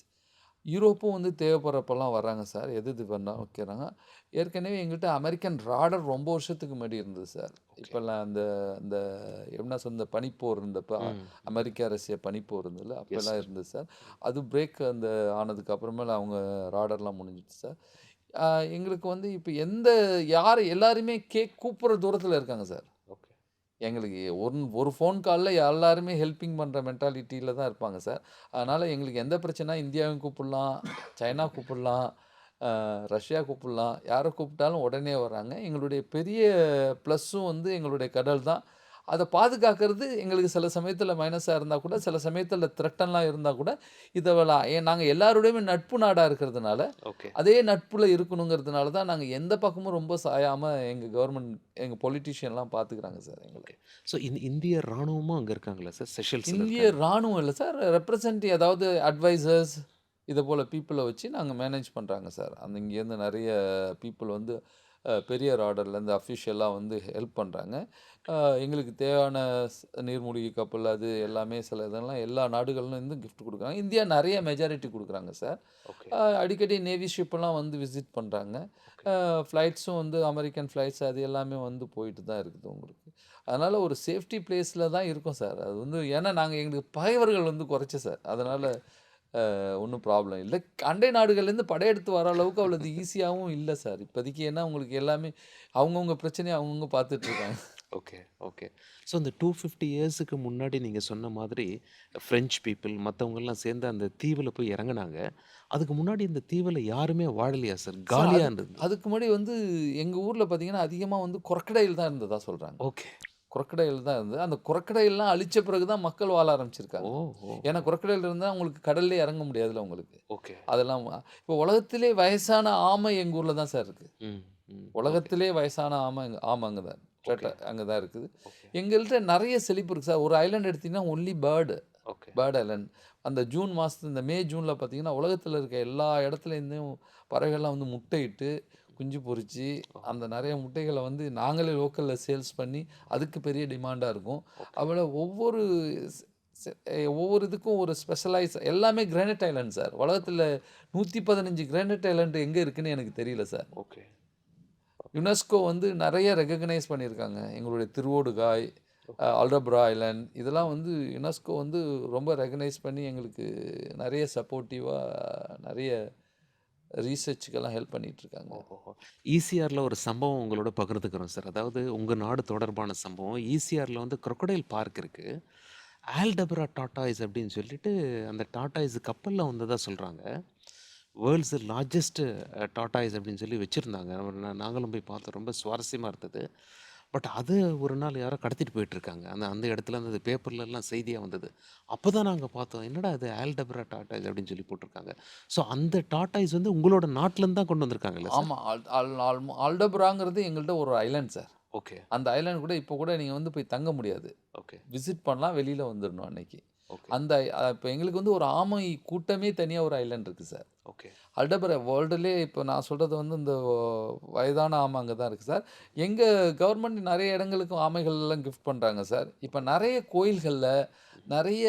யூரோப்பும் வந்து தேவைப்படுறப்பலாம் வர்றாங்க சார். எது இது பண்ணா வைக்கிறாங்க. ஏற்கனவே எங்கள்ட்ட அமெரிக்கன் ராடர் ரொம்ப வருஷத்துக்கு முன்னாடி இருந்தது சார். ஓகே. இப்பல்லாம் அந்த அந்த என்ன இந்த பனிப்போர் இருந்தப்ப ம். அமெரிக்கா, ரஷ்யா பனிப்போர் இருந்ததுல, எஸ் அப்பல்லாம் சார். இருந்தது சார். அது பிரேக் ஆனதுக்கு அப்புறமேல அவங்க ராடர்லாம் முடிஞ்சுச்சு சார். அ எங்களுக்கு வந்து இப்ப யார் எல்லாருமே கூப்பிடுற தூரத்தில இருக்காங்க சார். ஓகே. எங்களுக்கு ஒரு ஃபோன் கால்ல எல்லாருமே ஹெல்பிங் பண்ற மென்டாலிட்டில தான் இருப்பாங்க சார். அதனால எங்களுக்கு எந்த பிரச்சனை இந்தியாவையும் கூப்பிடலாம், சைனா கூப்பிடலாம், ரஷ்யா கூப்பிடலாம். யார கூப்பிட்டாலும் உடனே வர்றாங்க. எங்களுடைய பெரிய ப்ளஸ்ஸும் வந்து எங்களுடைய கடல் தான். அத பாதுகாக்கிறது எங்களுக்கு சில சமயத்தில மைனஸா இருந்தா கூட, சில சமயத்தில த்ரெட்டன்லாம் இருந்தா கூட, நாங்க எல்லாரோடையுமே நட்பு நாடா இருக்கிறதுனால, ஓகே. அதே நட்புல இருக்கணுங்கிறதுனால தான் நாங்க எந்த பக்கமும் ரொம்ப சாயாம எங்க கவர்மெண்ட் எங்க பொலிட்டீஷியன்லாம் பார்த்துக்கிறாங்க சார் எங்கள. ஓகே. ஸோ இந்திய ராணுவமும் அங்க இருக்காங்களா சார்? செஷல்ஸ்ல இந்திய இருக்காங்க. ராணுவம் இல்ல சார். அதாவது அட்வைசர்ஸ் இத போல பீப்பிள வச்சு நாங்க மேனேஜ் பண்றாங்க சார். இங்கேருந்து நெறைய பீப்பிள் வந்து பெரிய ஆர்டர்லேருந்து அஃபிஷியலா வந்து ஹெல்ப் பண்றாங்க. அ எங்களுக்கு தேவையான நீர்மூழ்கி கப்பல் அது எல்லாமே சில இதெல்லாம் எல்லா நாடுகள்ல இருந்தும் கிஃப்ட் குடுக்குறாங்க. இந்தியா நெறைய மெஜாரிட்டி குடுக்குறாங்க சார். ஓகே. அடிக்கடி நேவி ஷிப்லாம் வந்து விசிட் பண்றாங்க. ஓகே. ஃப்ளைட்ஸும் வந்து அமெரிக்கன் ஃப்ளைட்ஸ் அது எல்லாமே வந்து போயிட்டு தான் இருக்குது உங்களுக்கு. அதனால ஒரு சேஃப்டி பிளேஸ்ல தான் இருக்கோம் சார். அது வந்து ஏன்னா எங்களுக்கு பகைவர்கள் வந்து குறைச்ச சார். அதனால ஓகே. ஒண்ணும் ப்ராப்ளம் இல்ல. அண்டை நாடுகள்லேருந்து படையெடுத்து வர அளவுக்கு அவ்வளவு ஈஸியாவும் இல்ல சார். இப்போதைக்கு ஏன்னா உங்களுக்கு எல்லாமே அவங்கவங்க பிரச்சனைய அவங்கவங்க பார்த்துட்டு இருக்காங்க. ஓகே. ஓகே. ஸோ இந்த 250 இயர்ஸுக்கு முன்னாடி நீங்க சொன்ன மாதிரி ஃப்ரெஞ்ச் பீப்பிள் மத்தவங்கலாம் சேர்ந்து அந்த தீவுல போய் இறங்குனாங்க. அதுக்கு முன்னாடி இந்த தீவுல யாருமே வாழலையா சார்? சார் காலியா இருந்தது. அதுக்கு முன்னாடி வந்து எங்க ஊர்ல பார்த்தீங்கன்னா, அதிகமா வந்து குரொக்கடைல் தான் இருந்ததா சொல்றாங்க. ஓகே. குரொக்கடைல் தான் இருந்தது. அந்த குரொக்கடைல்லாம் அழிச்ச பிறகு தான் மக்கள் வாழ ஓ! ஆரம்பிச்சிருக்காங்க. ஓ! ஏன்னா ஓ! குரொக்கடைல் இருந்தா உங்களுக்கு கடல்லே இறங்க முடியாதுல்ல உங்களுக்கு. ஓகே. அதெல்லாம் இப்போ உலகத்திலே வயசான ஆமை எங்க ஊர்ல தான் சார் இருக்கு. ம். ம். ஓகே. உலகத்திலே வயசான ஆமை அங்க தான். ஓகே. அங்க தான் இருக்குது. ஓகே. எங்கள்ட்ட நெறைய செழிப்பு இருக்கு சார். ஒரு ஐலேண்ட் எடுத்தீங்கன்னா ஒன்லி ஓகே. Bird island. அந்த ஜூன் மாசத்து இந்த மே, ஜூன்ல பார்த்தீங்கன்னா, உலகத்தில இருக்க எல்லா இடத்துலேருந்தும் பறவைகள்லாம் வந்து முட்டையிட்டு, குஞ்சு பொரிச்சு, ஓ! அந்த நெறைய முட்டைகள வந்து நாங்களே லோக்கல்ல சேல்ஸ் பண்ணி, அதுக்கு பெரிய டிமாண்டா இருக்கும். ஓகே. அதுபோல ஸ் ஸ் ஒவ்வொரு இதுக்கும் ஒரு எல்லாமே கிரானைட் ஐலேண்ட் சார். உலகத்தில 115 கிரானைட் ஐலேண்ட் எங்க இருக்குன்னு எனக்கு தெரியல சார். ஓகே. யுனெஸ்கோ வந்து நெறைய ரெகக்னைஸ் பண்ணியிருக்காங்க. எங்களுடைய திருவோடுகாய், ஓகே. அல்டப்ரா ஐலேண்ட் இதெல்லாம் வந்து யுனெஸ்கோ வந்து ரொம்ப ரெகக்னைஸ் பண்ணி எங்களுக்கு நெறைய சப்போர்ட்டிவா நெறைய ரிசர்ச்‌க்கெல்லாம் ஹெல்ப் பண்ணிட்டு இருக்காங்க. ஓஹோஹோ! ஈசிஆர்ல ஒரு சம்பவம் உங்களோட பகிர்ந்துக்கிறோம் சார். அதாவது உங்க நாடு தொடர்பான சம்பவம். ஈசிஆர்ல வந்து crocodile பார்க் இருக்கு. ஆல்டபரா டார்டாய்ஸ் அப்படின்னு சொல்லிட்டு அந்த டார்டாய்ஸ் கப்பல்ல வந்ததா சொல்றாங்க. வேர்ல்ட்ஸ் லார்ஜஸ்ட் டார்டாய்ஸ் அப்படின்னு சொல்லி வச்சிருந்தாங்க. நாங்களும் போய் பார்த்தோம். ரொம்ப சுவாரஸ்யமா இருந்தது. பட் அது ஒரு நாள் யாரோ கடத்திட்டு போயிட்டுருக்காங்க. அந்த அந்த இடத்துல அந்த பேப்பர்லலாம் செய்தியா வந்தது. அப்பதான் நாங்க பார்த்தோம். என்னடா இது ஆல்டபரா டார்டாய்ஸ் அப்படின்னு சொல்லி போட்டிருக்காங்க. ஸோ அந்த டார்டாய்ஸ் வந்து உங்களோட நாட்டுலருந்து தான் கொண்டு வந்திருக்காங்கல்ல சார்? ஆமா. அல் அல் ஆல்மோ அல்டப்ராங்கிறது எங்கள்ட்ட ஒரு ஐலேண்ட் சார். ஓகே. அந்த ஐலேண்ட் கூட இப்ப கூட நீங்க வந்து போய் தங்க முடியாது. ஓகே. விசிட் பண்ணலாம். வெளியில வந்துரணும் அன்னைக்கு. ஓகே. அந்த இப்ப எங்களுக்கு வந்து ஒரு ஆமை கூட்டமே தனியா ஒரு ஐலேண்ட் இருக்கு சார். ஓகே. அல்டபரா வேர்ல்டுலயே இப்ப நான் சொல்றது வந்து இந்த வயதான ஆமை அங்க தான் இருக்கு சார். எங்க கவர்மெண்ட் நெறைய இடங்களுக்கு ஆமைகள்லாம் கிஃப்ட் பண்றாங்க சார். இப்ப நெறைய கோயில்கள்ல, நெறைய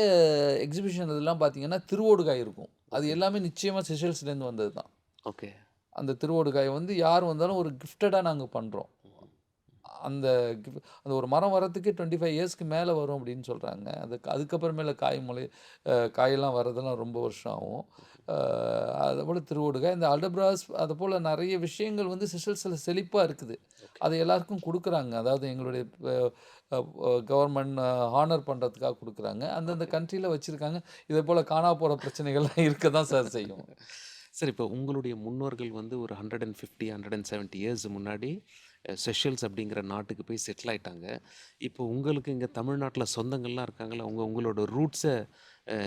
எக்ஸிபிஷன் இதெல்லாம் பார்த்தீங்கன்னா, திருவோடுகாய் இருக்கும். அது ஓகே. எல்லாமே நிச்சயமா செஷல்ஸ்லேருந்து வந்தது தான். ஓகே. அந்த திருவோடுகாய் வந்து யார் வந்தாலும் ஒரு கிஃப்டடா நாங்க பண்றோம். ம்ஹ்ம். அந்த அந்த ஒரு மரம் வரத்துக்கு 25 இயர்ஸ்க்கு மேல வரும் அப்படின்னு சொல்றாங்க. அதுக்கப்புறமேல காயெல்லாம் வரதெல்லாம் ரொம்ப வருஷம் ஆகும். அ அதுபோல திருவோடுகாய், இந்த அல்டபிராஸ் அதுபோல நெறைய விஷயங்கள் வந்து செஷல்ஸ்ல செழிப்பா இருக்குது. ஓகே. அத எல்லாருக்கும் குடுக்குறாங்க. அதாவது எங்களுடைய அ கவர்மெண்ட் ஹானர் பண்றதுக்காக குடுக்குறாங்க. அந்தந்த ஓகே. கண்ட்ரில வச்சிருக்காங்க. இதே போல காணா போற பிரச்சனைகள்லாம் இருக்க தான் சார் செய்யும். சரி, இப்போ உங்களுடைய முன்னோர்கள் வந்து ஒரு 150, 170 இயர்ஸ் முன்னாடி செஷல்ஸ் அப்படிங்கிற நாட்டுக்கு போய் செட்டில் ஆயிட்டாங்க. இப்போ உங்களுக்கு இங்க தமிழ்நாட்டுல சொந்தங்கள்லாம் இருக்காங்கல்ல, உங்களோட ரூட்ஸ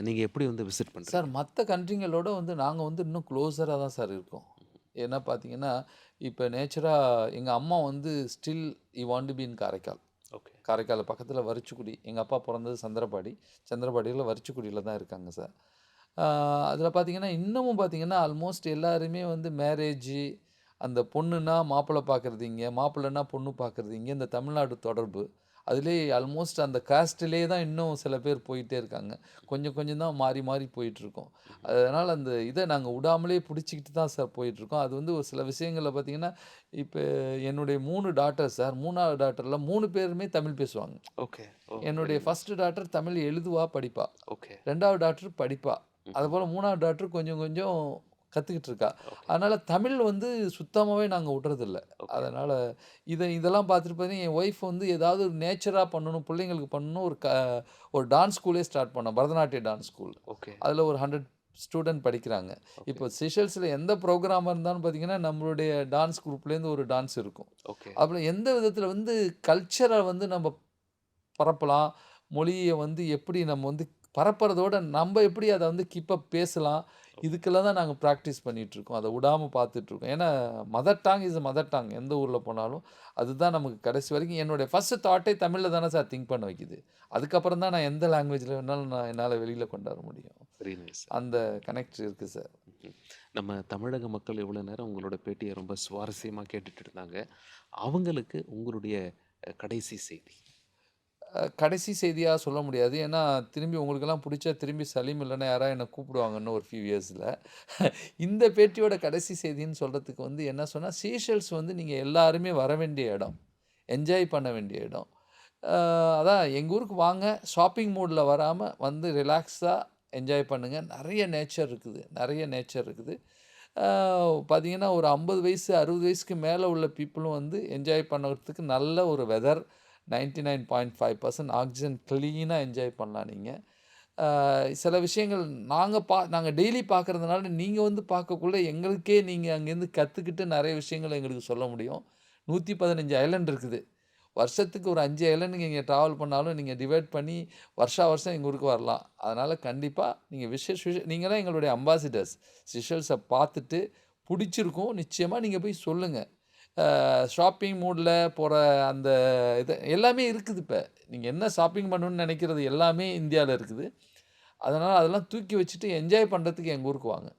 நீங்க எப்படி வந்து விசிட் சார் பண்றீங்க? மத்த கண்ட்ரிங்களோட வந்து நாங்க வந்து இன்னும் க்ளோஸரா தான் சார் இருக்கோம். ம்ஹ்ம். ஏன்னா பார்த்தீங்கன்னா, இப்ப நேச்சரா எங்க அம்மா வந்து still want to be in Karaikal. Okay. Karaikal பக்கத்தில வரிச்சிக்குடி. எங்க அப்பா பொறந்தது சந்திரபாடி. சந்திரபாடியில வரிச்சிக்குடியில தான் இருக்காங்க சார். அதில பார்த்தீங்கன்னா, இன்னமும் பார்த்தீங்கன்னா, ஆல்மோஸ்ட் எல்லாருமே வந்து அந்த பொண்ணுன்னா மாப்பிள்ளை பார்க்குறது இங்க, மாப்பிள்ளைன்னா பொண்ணு பார்க்குறது இங்க. இந்த தமிழ்நாடு தொடர்பு. அதிலே ஆல்மோஸ்ட் அந்த காஸ்ட்டிலே தான் இன்னும் சில பேர் போயிட்டே இருக்காங்க. கொஞ்சம் கொஞ்சம் தான் மாறி மாறி போயிட்டுருக்கோம். ம்ஹ்ம். அதனால அந்த இத நாங்க விடாமலே புடிச்சுக்கிட்டு தான் சார் போயிட்டுருக்கோம். அது வந்து ஒரு சில விஷயங்கள்ல பார்த்தீங்கன்னா, இப்ப என்னுடைய 3 டாட்டர்ஸ் சார். 3வது டாட்டர்ல 3 பேருமே தமிழ் பேசுவாங்க. ஓகே. ஓ! வெரி என்னுடைய நைஸ். ஃபர்ஸ்ட் டாட்டர் தமிழ் எழுதுவா, படிப்பா. ஓகே. 2வது டாட்டர் படிப்பா. ம்ஹ்ம். அதுபோல 3வது டாட்டர் கொஞ்சம் கொஞ்சம் கத்துக்கிட்டு இருக்கா. ஓகே. அதனால தமிழ் வந்து சுத்தமாவே நாங்க விட்றதில்ல. ஓகே. அதனால இதெல்லாம் பார்த்துட்டு பார்த்தீங்கன்னா, என் ஒய்ஃப் வந்து ஏதாவது ஒரு நேச்சரா பண்ணணும், பிள்ளைங்களுக்கு பண்ணணும் ஒரு டான்ஸ் ஸ்கூலே ஸ்டார்ட் பண்ணோம். பரதநாட்டிய டான்ஸ் ஸ்கூல். ஓகே. அதில ஒரு 100 ஸ்டூடண்ட் படிக்கிறாங்க. ஓகே. இப்போ செஷல்ஸ்ல எந்த ப்ரோகிராமா இருந்தாலும் பார்த்தீங்கன்னா, நம்மளுடைய டான்ஸ் குரூப்லேருந்து ஒரு டான்ஸ் இருக்கும். ஓகே. அப்புறம் எந்த விதத்தில வந்து கல்ச்சர வந்து நம்ம பரப்பலாம். மொழிய வந்து எப்படி நம்ம வந்து பரப்புறதோட, நம்ப எப்படி அத வந்து கீப் அப் பேசலாம். ஓகே. இதுக்கெல்லாம் தான் நாங்க பிராக்டிஸ் பண்ணிட்டுருக்கோம். அத விடாம பார்த்துட்டுருக்கோம். ஏன்னா, mother tongue is mother tongue. எந்த ஊர்ல போனாலும். அதுதான் நமக்கு கடைசி வரைக்கும் என்னுடைய ஃபர்ஸ்ட் தாட்டே தமிழ்ல தானே சார் திங்க் பண்ண வைக்குது. அதுக்கப்புறம் தான் நான் எந்த லாங்குவேஜ்ல வேணாலும் என்னால வெளியில கொண்டு வர முடியும். Very nice. அந்த கனெக்ட் இருக்கு சார். ம்ஹ்ம். நம்ம தமிழக மக்கள் இவ்வளோ நேரம் உங்களோட பேட்டிய ரொம்ப சுவாரஸ்யமா கேட்டுட்டு இருந்தாங்க. அவங்களுக்கு உங்களுடைய கடைசி செய்தி. கடைசி செய்தியா சொல்ல முடியாது. ஏன்னா, திரும்பி உங்களுக்கெல்லாம் புடிச்சா திரும்பி சலீம் இல்லன்னா யாராவது என்ன கூப்பிடுவாங்க இன்னும் ஒரு ஃபியூ இயர்ஸ்ல. இந்த பேட்டியோட கடைசி செய்தின்னு சொல்றதுக்கு வந்து என்ன சொன்னா, சீஷெல்ஸ் வந்து நீங்க எல்லாருமே வர வேண்டிய இடம். என்ஜாய் பண்ண வேண்டிய இடம். அ அதான் எங்க ஊருக்கு வாங்க. ஷாப்பிங் மூட்ல வராம வந்து ரிலாக்ஸா என்ஜாய் பண்ணுங்க. நெறைய நேச்சர் இருக்குது. நெறைய நேச்சர் இருக்குது. அ பார்த்தீங்கன்னா, ஒரு 50 வயசு, 60 வயசுக்கு மேல உள்ள பீப்பிளும் வந்து என்ஜாய் பண்ணறதுக்கு நல்ல ஒரு வெதர். 99.5% ஆக்ஸிஜன் கிளீனா என்ஜாய் பண்ணலாம் நீங்க. சில விஷயங்கள் நாங்க டெய்லி பார்க்கறதுனால, நீங்க வந்து பார்க்கக்குள்ள எங்களுக்கே நீங்க அங்கேருந்து கத்துக்கிட்டு நெறைய விஷயங்கள எங்களுக்கு சொல்ல முடியும். 115 ஐலேண்ட் இருக்குது. வருஷத்துக்கு ஒரு 5 ஐலேண்ட் நீங்க டிராவல் பண்ணாலும், நீங்க டிவைட் பண்ணி வருஷா வருஷம் எங்க ஊருக்கு வரலாம். அதனால கண்டிப்பா நீங்க நீங்க தான் எங்களுடைய அம்பாசிடர்ஸ். சிஷல்ஸ பார்த்துட்டு புடிச்சிருக்கும். நிச்சயமா நீங்க போய் சொல்லுங்க. ஷாப்பிங் மூட்ல போற அந்த இது எல்லாமே இருக்குது இப்ப. நீங்க என்ன ஷாப்பிங் பண்ணணும்னு நெனைக்கிறது எல்லாமே இந்தியால இருக்குது. அதனால அதெல்லாம் தூக்கி வச்சுட்டு என்ஜாய் பண்றதுக்கு எங்க ஊருக்கு வாங்க.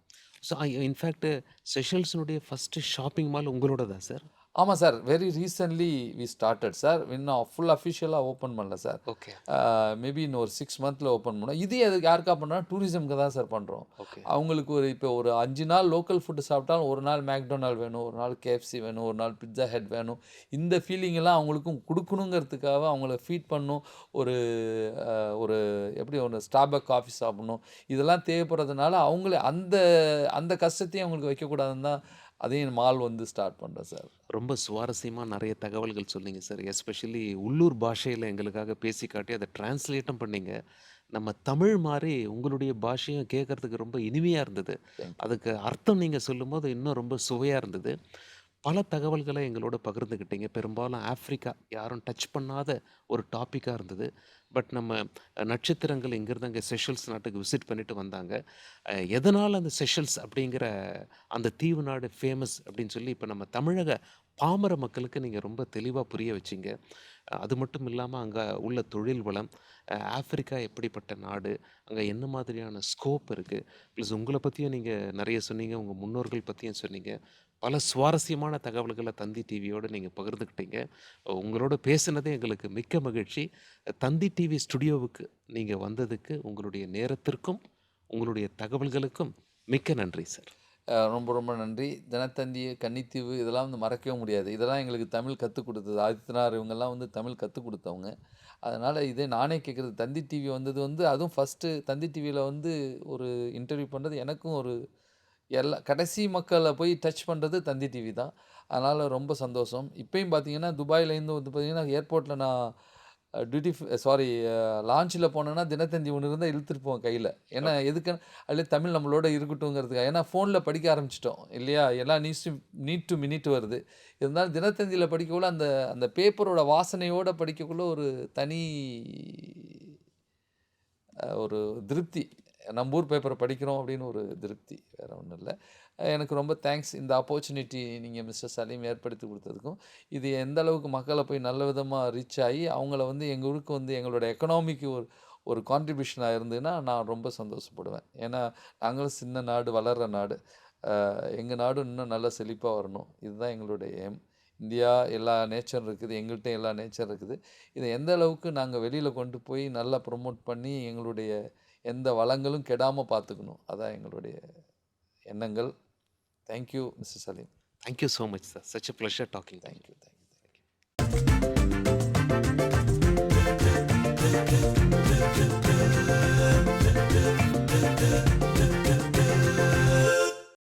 ஸோ இன்ஃபாக்ட் செஷல்ஸ்னுடைய ஃபர்ஸ்ட் ஷாப்பிங் மால் உங்களோடதா சார்? ஆமா sir. Very recently we started sir. இன்னும் ஃபுல் அஃபிஷியலா ஓப்பன் பண்ணல சார். ஓகே. மேபி இன்னும் ஒரு 6 மந்த்ல ஓப்பன் பண்ணுவோம். இது எதுக்கு யாருக்கா பண்றோம்னா, டூரிசம்க்கு தான் சார் பண்றோம். ஓகே. அவங்களுக்கு இப்போ ஒரு 5 நாள் லோக்கல் ஃபுட் சாப்பிட்டாலும், ஒரு நாள் மெக்டொனால்ட் வேணும், ஒரு நாள் KFC வேணும், ஒரு நாள் பிட்ஸா ஹட் வேணும். இந்த ஃபீலிங் எல்லாம் அவங்களுக்கும் குடுக்கணுங்கிறதுக்காக அவங்கள ஃபீட் பண்ணணும். ஒரு அ ஒரு எப்படி ஒரு ஸ்டார்பக் காஃபி சாப்பிடணும். இதெல்லாம் தேவைப்படுறதுனால, அவங்களே அந்த அந்த கஷ்டத்தையும் அவங்களுக்கு வைக்கக்கூடாதுன்னு தான் அதையும் மால் வந்து ஸ்டார்ட் பண்றோம் சார். ரொம்ப சுவாரஸ்யமா நெறைய தகவல்கள் சொன்னீங்க சார். எஸ்பெஷலி உள்ளூர் பாஷையில எங்களுக்காக பேசி காட்டி அத டிரான்ஸ்லேட்டும் பண்ணீங்க. நம்ம தமிழ் மாரி உங்களுடைய பாஷையும் கேட்கறதுக்கு ரொம்ப இனிமையா இருந்தது. Thank you. அதுக்கு அர்த்தம் நீங்க சொல்லும்போது இன்னும் ரொம்ப சுவையா இருந்தது. பல தகவல்கள எங்களோட பகிர்ந்துக்கிட்டீங்க. பெரும்பாலும் ஆஃப்ரிக்கா யாரும் டச் பண்ணாத ஒரு டாபிக்கா இருந்தது. பட் நம்ம நட்சத்திரங்கள் இங்கிருந்து அங்க செஷல்ஸ் நாட்டுக்கு விசிட் பண்ணிட்டு வந்தாங்க. எதனால அந்த செஷல்ஸ் அப்படிங்கிற அந்த தீவு நாடு ஃபேமஸ் அப்படின்னு சொல்லி இப்ப நம்ம தமிழக பாமர மக்களுக்கு நீங்க ரொம்ப தெளிவா புரிய வச்சீங்க. அது மட்டும் இல்லாம அங்க உள்ள தொழில் வளம், ஆஃப்ரிக்கா எப்படிப்பட்ட நாடு, அங்க என்ன மாதிரியான ஸ்கோப் இருக்கு. ப்ளஸ் உங்கள பத்தியும் நீங்க நெறைய சொன்னீங்க. உங்க முன்னோர்கள் பத்தியும் சொன்னீங்க. பல சுவாரஸ்யமான தகவல்கள தந்தி டிவியோட நீங்க பகிர்ந்துக்கிட்டீங்க. உங்களோட பேசினதே எங்களுக்கு மிக்க மகிழ்ச்சி. தந்தி டிவி ஸ்டுடியோவுக்கு நீங்க வந்ததுக்கு, உங்களுடைய நேரத்திற்கும், உங்களுடைய தகவல்களுக்கும் மிக்க நன்றி சார். ரொம்ப ரொம்ப நன்றி. தினத்தந்தி, கன்னித்தீவு இதெல்லாம் வந்து மறக்கவே முடியாது. இதெல்லாம் எங்களுக்கு தமிழ் கத்துக் குடுத்தது. ஆதித்தனார் இவங்கலாம் வந்து தமிழ் கத்துக் குடுத்தவங்க. அதனால இதே நானே கேட்குறது தந்தி டிவி வந்தது வந்து அதுவும் ஃபர்ஸ்ட்டு தந்தி டிவியில வந்து ஒரு இன்டர்வியூ பண்ணது எனக்கும் ஒரு கடைசி மக்கள போய் டச் பண்றது தந்தி டிவி தான். அதனால ரொம்ப சந்தோஷம். இப்பயும் பார்த்தீங்கன்னா, துபாய்லேருந்து வந்து பார்த்தீங்கன்னா, ஏர்போர்ட்ல நான் டியூட்டி சாரி லான்ச்ல போனேன்னா, தினத்தந்தி ஒண்ணு இருந்தா இழுத்துட்டு போவேன் கையில. ஏன்னா ஓகே. எதுக்கு அதில தமிழ் நம்மளோட இருக்கட்டும்ங்கிறதுக்காக. ஏன்னா ஃபோன்ல படிக்க ஆரம்பிச்சுட்டோம் இல்லையா? எல்லா நியூஸும் மினிட் டூ மினிட் வருது. இருந்தாலும் தினத்தந்தியில படிக்கக்குள்ள அந்த அந்த பேப்பரோட வாசனையோட படிக்கக்குள்ள ஒரு தனி ஒரு திருப்தி. நம்ம ஊர் பேப்பர படிக்கிறோம் அப்படின்னு ஒரு திருப்தி. வேற ஒண்ணும் இல்ல. எனக்கு ரொம்ப தேங்க்ஸ். இந்த ஆப்பர்ச்சுனிட்டி நீங்க மிஸ்டர் சலீம் ஏற்படுத்தி குடுத்ததுக்கும். இது எந்த அளவுக்கு மக்கள போய் நல்ல விதமா ரீச் ஆயி, அவங்கள வந்து எங்க ஊருக்கு வந்து எங்களோட எக்கனாமிக்கு ஒரு ஒரு கான்ட்ரிபியூஷனா இருந்ததுன்னா, நான் ரொம்ப சந்தோஷப்படுவேன். ஏன்னா, நாங்களும் சின்ன நாடு, வளர்ற நாடு. எங்க நாடும் இன்னும் நல்லா செழிப்பா வரணும். இதுதான் எங்களுடைய எய்ம். இந்தியா எல்லா நேச்சர் இருக்குது. எங்கள்ட்ட எல்லா நேச்சர் இருக்குது. இத எந்த அளவுக்கு நாங்க வெளியில கொண்டு போய் நல்லா ப்ரமோட் பண்ணி, எங்களுடைய எந்த வளங்களும் கெடாம பார்த்துக்கணும். அதான் எங்களுடைய எண்ணங்கள். Thank you mister Salim. Thank you so much sir. Such a pleasure talking to you. Thank you.